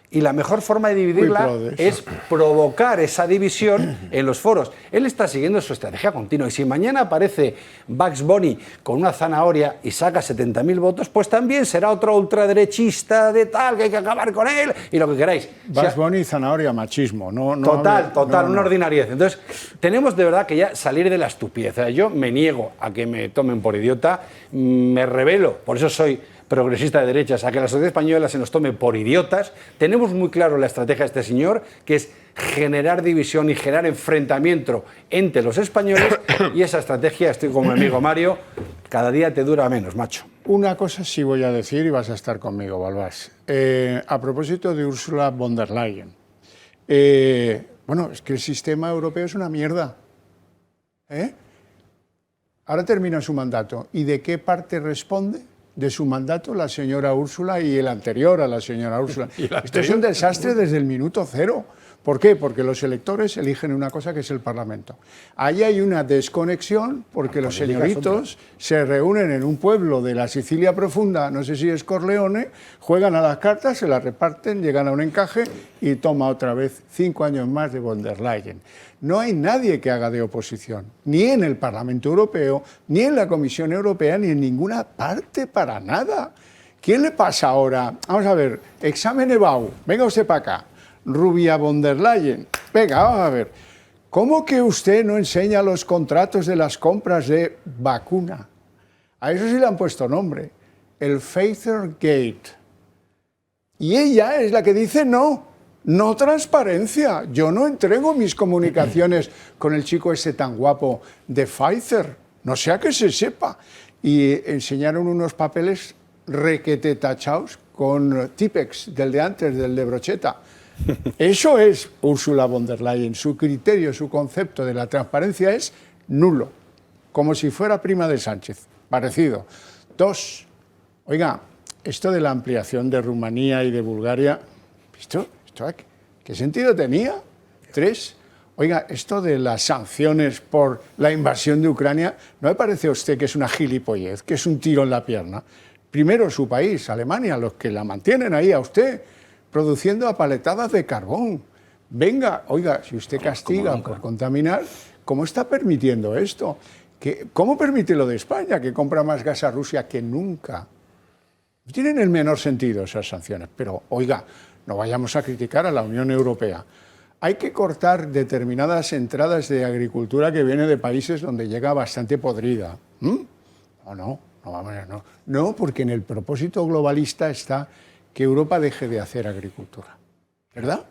Y la mejor forma de dividirla es provocar esa división en los foros. Él está siguiendo su estrategia continua y si mañana aparece Bugs Bunny con una zanahoria y saca 70.000 votos, pues también será otro ultraderechista de tal, que hay que acabar con él y lo que queráis. Bugs Bunny, zanahoria, machismo. Total, una ordinariedad. Entonces, tenemos de verdad que ya salir de la estupidez. O sea, yo me niego a que me tomen por idiota, me rebelo, por eso soy progresista de derechas, a que la sociedad española se nos tome por idiotas. Tenemos muy claro la estrategia de este señor, que es generar división y generar enfrentamiento entre los españoles, y esa estrategia, estoy con mi amigo Mario, cada día te dura menos, macho. Una cosa sí voy a decir y vas a estar conmigo, Balbás. A propósito de Ursula von der Leyen, bueno, es que el sistema europeo es una mierda. Ahora termina su mandato. ¿Y de qué parte responde de su mandato la señora Úrsula y el anterior a la señora Úrsula? Esto es un desastre desde el minuto cero. ¿Por qué? Porque los electores eligen una cosa que es el Parlamento. Ahí hay una desconexión porque los señoritos se reúnen en un pueblo de la Sicilia profunda, no sé si es Corleone, juegan a las cartas, se las reparten, llegan a un encaje y toma otra vez 5 años más de von der Leyen. No hay nadie que haga de oposición, ni en el Parlamento Europeo, ni en la Comisión Europea, ni en ninguna parte para nada. ¿Quién le pasa ahora? Vamos a ver, examen EBAU, venga usted para acá. Rubia von der Leyen, venga, vamos a ver. ¿Cómo que usted no enseña los contratos de las compras de vacuna? A eso sí le han puesto nombre, el Pfizer Gate. Y ella es la que dice no transparencia. Yo no entrego mis comunicaciones con el chico ese tan guapo de Pfizer, no sea que se sepa. Y enseñaron unos papeles requete tachados con Tipex, del de antes, del de brocheta. Eso es Ursula von der Leyen. Su criterio, su concepto de la transparencia es nulo, como si fuera prima de Sánchez, parecido. 2, oiga, esto de la ampliación de Rumanía y de Bulgaria, ¿qué sentido tenía? 3, oiga, esto de las sanciones por la invasión de Ucrania, ¿no me parece a usted que es una gilipollez, que es un tiro en la pierna? Primero su país, Alemania, los que la mantienen ahí a usted, produciendo apaletadas de carbón. Venga, oiga, si usted castiga por contaminar, ¿cómo está permitiendo esto? ¿Cómo permite lo de España, que compra más gas a Rusia que nunca? No tienen el menor sentido esas sanciones, pero, oiga, no vayamos a criticar a la Unión Europea. Hay que cortar determinadas entradas de agricultura que viene de países donde llega bastante podrida. No, porque en el propósito globalista está que Europa deje de hacer agricultura, ¿verdad?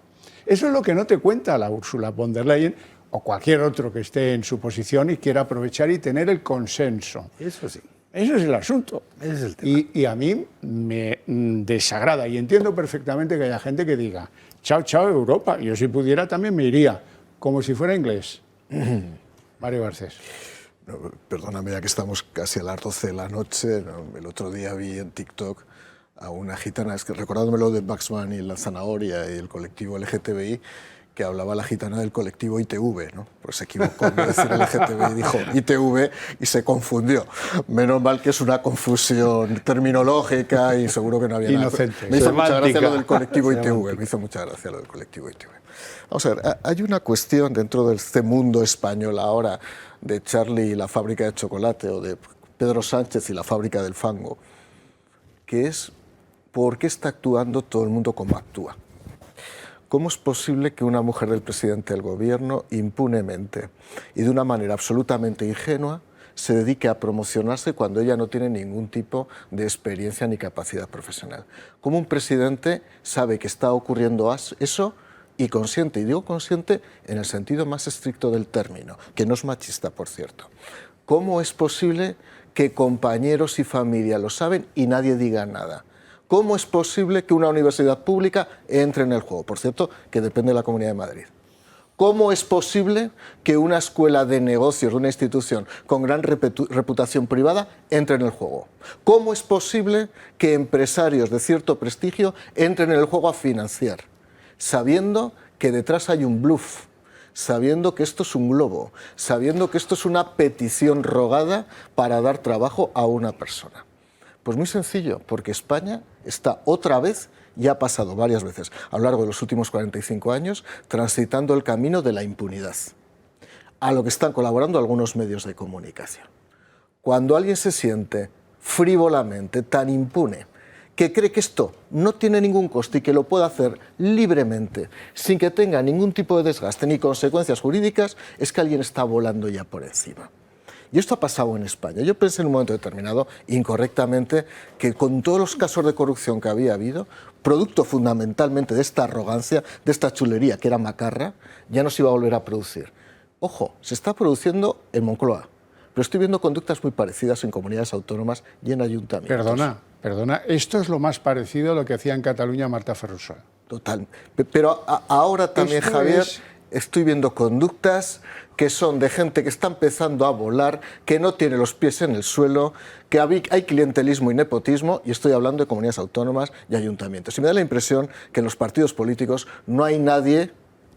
Eso es lo que no te cuenta la Ursula von der Leyen o cualquier otro que esté en su posición y quiera aprovechar y tener el consenso. Eso sí. Ese es el asunto. Ese es el tema. Y a mí me desagrada y entiendo perfectamente que haya gente que diga chao, chao Europa. Yo si pudiera también me iría, como si fuera inglés. Mario Garcés. No, perdóname, ya que estamos casi a las 12 de la noche, el otro día vi en TikTok a una gitana, es que recordándome lo de Bugs Bunny y la zanahoria y el colectivo LGTBI, que hablaba la gitana del colectivo ITV, ¿no? Pues se equivocó en decir LGTBI, dijo ITV y se confundió. Menos mal que es una confusión terminológica y seguro que no había inocente. Nada. Me hizo mucha gracia lo del colectivo ITV, me hizo mucha gracia lo del colectivo ITV. Vamos a ver, hay una cuestión dentro de este mundo español ahora de Charlie y la fábrica de chocolate o de Pedro Sánchez y la fábrica del fango, que es ¿por qué está actuando todo el mundo como actúa? ¿Cómo es posible que una mujer del presidente del gobierno impunemente y de una manera absolutamente ingenua se dedique a promocionarse cuando ella no tiene ningún tipo de experiencia ni capacidad profesional? ¿Cómo un presidente sabe que está ocurriendo eso y consciente, y digo consciente en el sentido más estricto del término, que no es machista, por cierto? ¿Cómo es posible que compañeros y familia lo saben y nadie diga nada? ¿Cómo es posible que una universidad pública entre en el juego? Por cierto, que depende de la Comunidad de Madrid. ¿Cómo es posible que una escuela de negocios, una institución con gran reputación privada, entre en el juego? ¿Cómo es posible que empresarios de cierto prestigio entren en el juego a financiar, sabiendo que detrás hay un bluff, sabiendo que esto es un globo, sabiendo que esto es una petición rogada para dar trabajo a una persona? Pues muy sencillo, porque España está otra vez, ya ha pasado varias veces a lo largo de los últimos 45 años, transitando el camino de la impunidad, a lo que están colaborando algunos medios de comunicación. Cuando alguien se siente frívolamente tan impune, que cree que esto no tiene ningún coste y que lo puede hacer libremente, sin que tenga ningún tipo de desgaste ni consecuencias jurídicas, es que alguien está volando ya por encima. Y esto ha pasado en España. Yo pensé en un momento determinado, incorrectamente, que con todos los casos de corrupción que había habido, producto fundamentalmente de esta arrogancia, de esta chulería que era macarra, ya no se iba a volver a producir. Ojo, se está produciendo en Moncloa, pero estoy viendo conductas muy parecidas en comunidades autónomas y en ayuntamientos. Perdona, esto es lo más parecido a lo que hacía en Cataluña Marta Ferrusola. Total. Pero ahora también, esto Javier, estoy viendo conductas que son de gente que está empezando a volar, que no tiene los pies en el suelo, que hay clientelismo y nepotismo, y estoy hablando de comunidades autónomas y ayuntamientos. Y me da la impresión que en los partidos políticos no hay nadie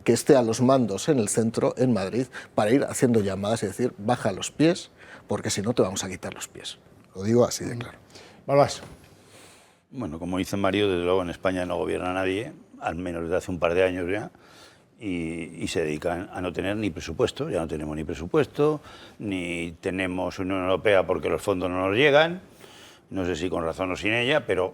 que esté a los mandos en el centro, en Madrid, para ir haciendo llamadas y decir, baja los pies, porque si no te vamos a quitar los pies. Lo digo así de claro. Balbás. Bueno, como dice Mario, desde luego en España no gobierna nadie, al menos desde hace un par de años ya, y se dedican a no tener ni presupuesto. Ya no tenemos ni presupuesto, ni tenemos Unión Europea porque los fondos no nos llegan, no sé si con razón o sin ella, pero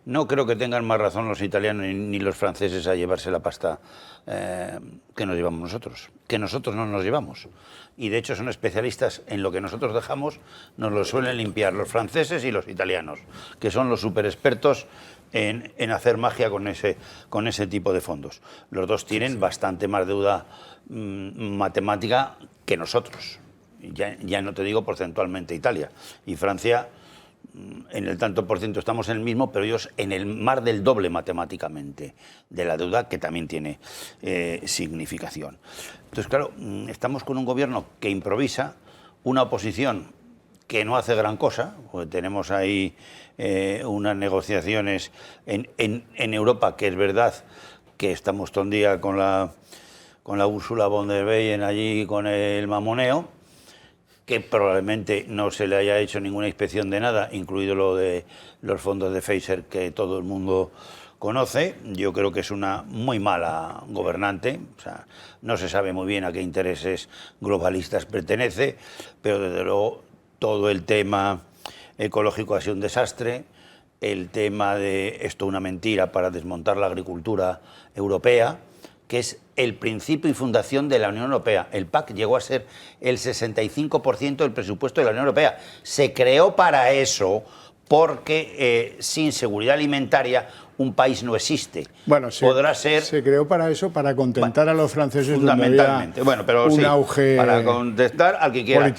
no creo que tengan más razón los italianos ni los franceses a llevarse la pasta que nos llevamos nosotros, que nosotros no nos llevamos. Y de hecho son especialistas en lo que nosotros dejamos, nos lo suelen limpiar los franceses y los italianos, que son los super expertos en hacer magia con ese tipo de fondos. Los dos tienen bastante más deuda matemática que nosotros. Ya no te digo porcentualmente Italia. Y Francia, en el tanto por ciento estamos en el mismo, pero ellos en el más del doble matemáticamente de la deuda, que también tiene significación. Entonces, claro, estamos con un gobierno que improvisa, una oposición que no hace gran cosa, porque tenemos ahí unas negociaciones en Europa, que es verdad que estamos todo el día con la Ursula von der Leyen allí con el mamoneo, que probablemente no se le haya hecho ninguna inspección de nada, incluido lo de los fondos de Pfizer que todo el mundo conoce. Yo creo que es una muy mala gobernante, o sea, no se sabe muy bien a qué intereses globalistas pertenece, pero desde luego todo el tema ecológico ha sido un desastre, el tema de esto una mentira para desmontar la agricultura europea, que es el principio y fundación de la Unión Europea. El PAC llegó a ser el 65% del presupuesto de la Unión Europea. Se creó para eso, porque sin seguridad alimentaria un país no existe. Bueno, podrá ser. Se creó para eso, para contentar a los franceses fundamentalmente. Bueno, pero un sí, auge para contestar al que quiera.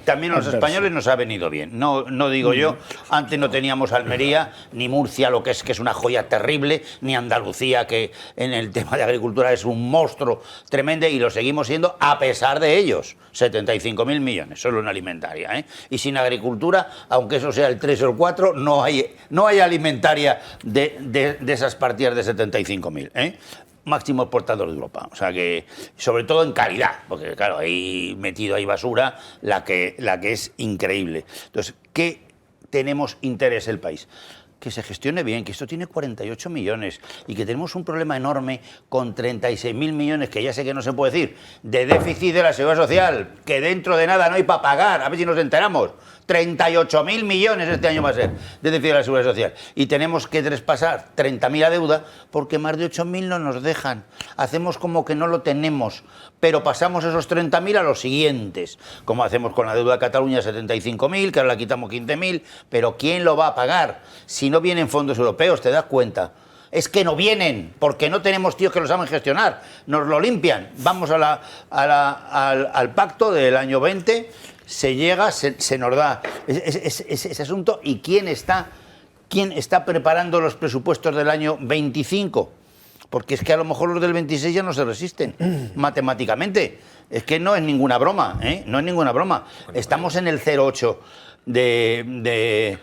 También a los españoles nos ha venido bien. No digo yo. Antes no teníamos Almería ni Murcia, lo que es una joya terrible, ni Andalucía, que en el tema de agricultura es un monstruo tremendo, y lo seguimos siendo a pesar de ellos. 75.000 millones solo en alimentaria, ¿eh? Y sin agricultura, aunque eso sea el 3 o el 4, no hay alimentaria de esas partidas de 75.000, ¿eh? Máximo exportador de Europa. O sea que, sobre todo en calidad, porque claro, ahí metido hay basura, la que es increíble. Entonces, ¿qué tenemos interés el país? Que se gestione bien, que esto tiene 48 millones y que tenemos un problema enorme con 36.000 millones, que ya sé que no se puede decir, de déficit de la Seguridad Social, que dentro de nada no hay para pagar, a ver si nos enteramos. 38.000 millones este año va a ser de déficit de la Seguridad Social. Y tenemos que traspasar 30.000 a deuda porque más de 8.000 no nos dejan. Hacemos como que no lo tenemos, pero pasamos esos 30.000 a los siguientes. Como hacemos con la deuda de Cataluña, 75.000, que ahora la quitamos 15.000. Pero ¿quién lo va a pagar? Si no vienen fondos europeos, ¿te das cuenta? Es que no vienen, porque no tenemos tíos que lo saben gestionar, nos lo limpian. Vamos al pacto del año 20, se llega, se nos da ese asunto. ¿Y quién está preparando los presupuestos del año 25? Porque es que a lo mejor los del 26 ya no se resisten, matemáticamente. Es que no es ninguna broma, ¿eh? No es ninguna broma. Estamos en el 0,8 de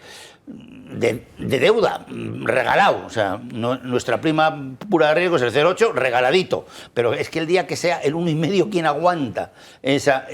deuda, regalado. O sea, nuestra prima pura de riesgo es el 0,8 regaladito. Pero es que el día que sea el 1,5, ¿quién aguanta esa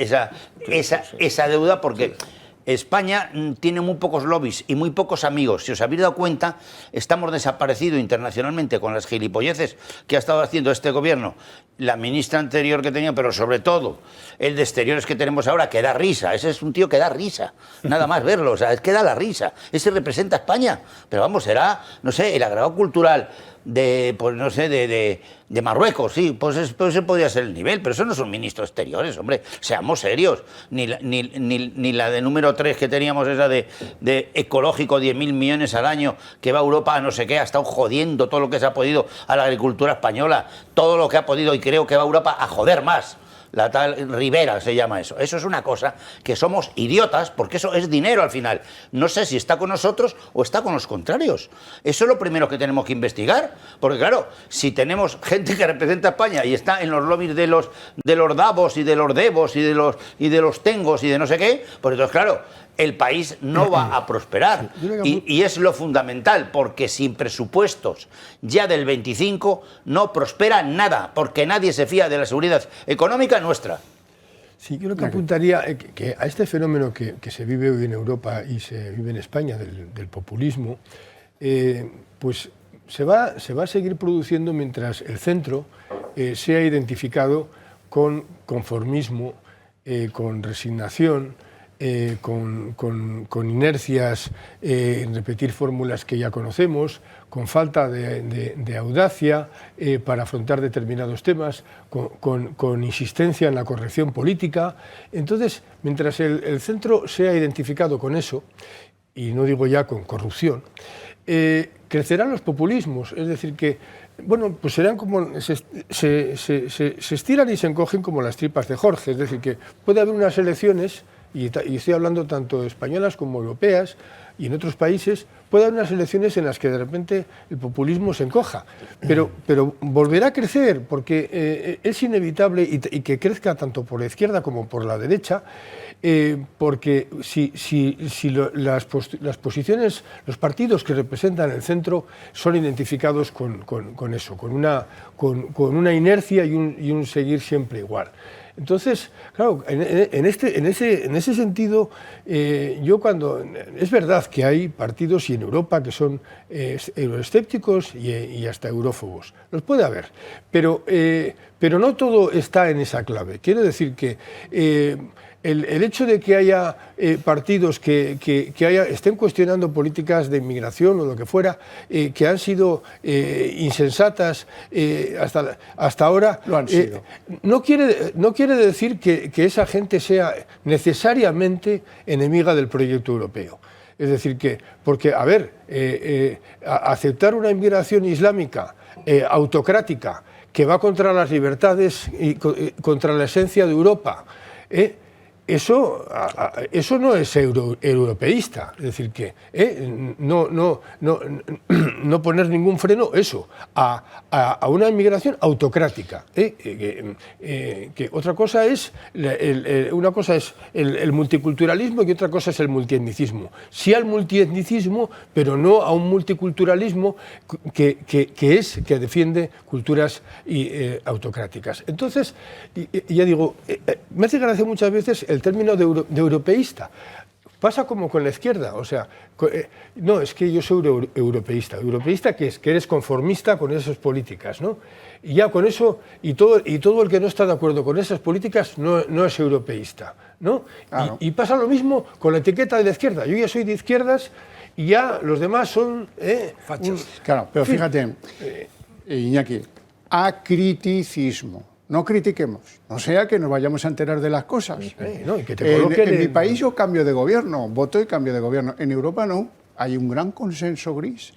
deuda? Porque España tiene muy pocos lobbies y muy pocos amigos. Si os habéis dado cuenta, estamos desaparecidos internacionalmente con las gilipolleces que ha estado haciendo este gobierno, la ministra anterior que tenía, pero sobre todo el de Exteriores que tenemos ahora, que da risa. Ese es un tío que da risa, nada más verlo, o sea, es que da la risa. Ese representa a España, pero vamos, será, no sé, el agregado cultural pues no sé, de Marruecos, sí, pues ese podría ser el nivel, pero eso no son ministros exteriores, hombre, seamos serios. Ni la de número 3 que teníamos, esa de ecológico, 10.000 millones al año, que va a Europa a no sé qué, ha estado jodiendo todo lo que se ha podido a la agricultura española, todo lo que ha podido, y creo que va a Europa a joder más. La tal Rivera se llama eso. Eso es una cosa que somos idiotas, porque eso es dinero al final. No sé si está con nosotros o está con los contrarios. Eso es lo primero que tenemos que investigar. Porque claro, si tenemos gente que representa a España y está en los lobbies de los Davos y de los Devos y de los Tengos y de no sé qué, pues entonces claro, el país no va a prosperar. Y es lo fundamental, porque sin presupuestos ya del 25 no prospera nada, porque nadie se fía de la seguridad económica nuestra. Sí, yo lo que apuntaría que a este fenómeno que se vive hoy en Europa y se vive en España del populismo, pues se va a seguir produciendo mientras el centro sea identificado con conformismo, con resignación, con inercias en repetir fórmulas que ya conocemos, con falta de audacia para afrontar determinados temas, con insistencia en la corrección política. Entonces, mientras el centro sea identificado con eso, y no digo ya con corrupción, crecerán los populismos, es decir que, bueno, pues serán como, se estiran y se encogen como las tripas de Jorge, es decir que puede haber unas elecciones, y estoy hablando tanto españolas como europeas y en otros países, puede haber unas elecciones en las que de repente el populismo se encoja, pero volverá a crecer porque es inevitable y que crezca tanto por la izquierda como por la derecha, porque si las posiciones, los partidos que representan el centro son identificados con eso, con una inercia y un seguir siempre igual. Entonces, claro, en ese sentido, es verdad que hay partidos y en Europa que son euroescépticos y hasta eurófobos, los puede haber, pero no todo está en esa clave. Quiero decir que el hecho de que haya partidos que estén cuestionando políticas de inmigración o lo que fuera, que han sido insensatas hasta ahora, lo han sido. No quiere decir que esa gente sea necesariamente enemiga del proyecto europeo. Es decir, porque, a ver, aceptar una inmigración islámica autocrática que va contra las libertades y contra la esencia de Europa, eso no es europeísta, es decir, que no poner ningún freno a una inmigración autocrática. Que otra cosa es una cosa es el multiculturalismo y otra cosa es el multietnicismo. Sí al multietnicismo, pero no a un multiculturalismo que defiende culturas autocráticas. Entonces, ya digo, me hace gracia muchas veces el término de europeísta. pasa como con la izquierda, o sea, no, es que yo soy europeísta. ¿Europeísta qué es? Que eres conformista con esas políticas, ¿no? Y ya con eso, y todo el que no está de acuerdo con esas políticas no es europeísta, ¿no? Claro. Y pasa lo mismo con la etiqueta de la izquierda. Yo ya soy de izquierdas y ya los demás son... fachos. Claro, pero fíjate, Iñaki, acriticismo. No critiquemos, no sea que nos vayamos a enterar de las cosas. No, y que te en mi país yo cambio de gobierno, voto y cambio de gobierno. En Europa no, hay un gran consenso gris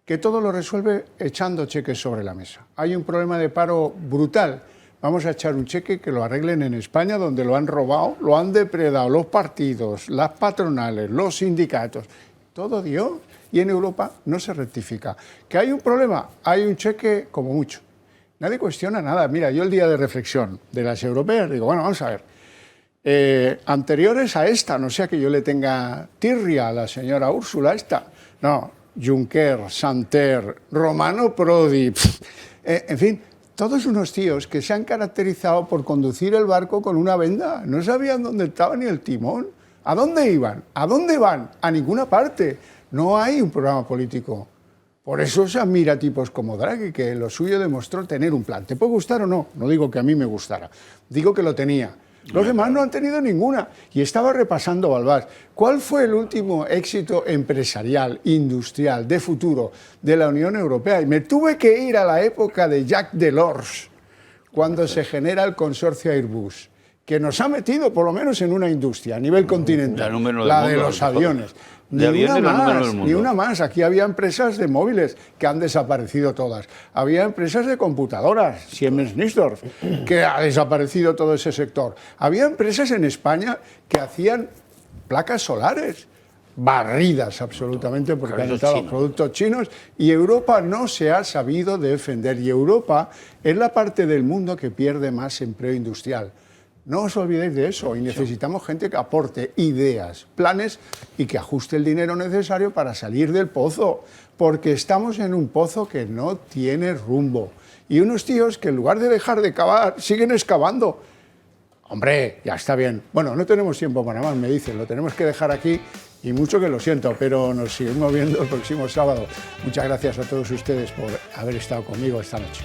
que todo lo resuelve echando cheques sobre la mesa. Hay un problema de paro brutal. Vamos a echar un cheque que lo arreglen en España, donde lo han robado, lo han depredado los partidos, las patronales, los sindicatos. Todo Dios. Y en Europa no se rectifica. ¿Que hay un problema? Hay un cheque como mucho. Nadie cuestiona nada. Mira, yo el día de reflexión de las europeas digo, bueno, vamos a ver. Anteriores a esta, no sea que yo le tenga tirria a la señora Úrsula esta. No, Juncker, Santer, Romano Prodi, en fin, todos unos tíos que se han caracterizado por conducir el barco con una venda. No sabían dónde estaba ni el timón. ¿A dónde iban? ¿A dónde van? A ninguna parte. No hay un programa político. Por eso se admira a tipos como Draghi, que lo suyo demostró tener un plan. ¿Te puede gustar o no? No digo que a mí me gustara, digo que lo tenía. Los demás no han tenido ninguna. Y estaba repasando, Balbás, ¿cuál fue el último éxito empresarial, industrial, de futuro de la Unión Europea? Y me tuve que ir a la época de Jacques Delors, cuando se genera el consorcio Airbus, que nos ha metido por lo menos en una industria a nivel continental, la de los aviones. Ni una más. Aquí había empresas de móviles que han desaparecido todas. Había empresas de computadoras, Siemens-Nisdorf, que ha desaparecido todo ese sector. Había empresas en España que hacían placas solares, barridas absolutamente porque han estado los productos chinos, y Europa no se ha sabido defender. Y Europa es la parte del mundo que pierde más empleo industrial. No os olvidéis de eso, y necesitamos gente que aporte ideas, planes y que ajuste el dinero necesario para salir del pozo, porque estamos en un pozo que no tiene rumbo. Y unos tíos que en lugar de dejar de cavar, siguen excavando. Hombre, ya está bien. Bueno, no tenemos tiempo para más, me dicen, lo tenemos que dejar aquí, y mucho que lo siento, pero nos seguimos viendo el próximo sábado. Muchas gracias a todos ustedes por haber estado conmigo esta noche.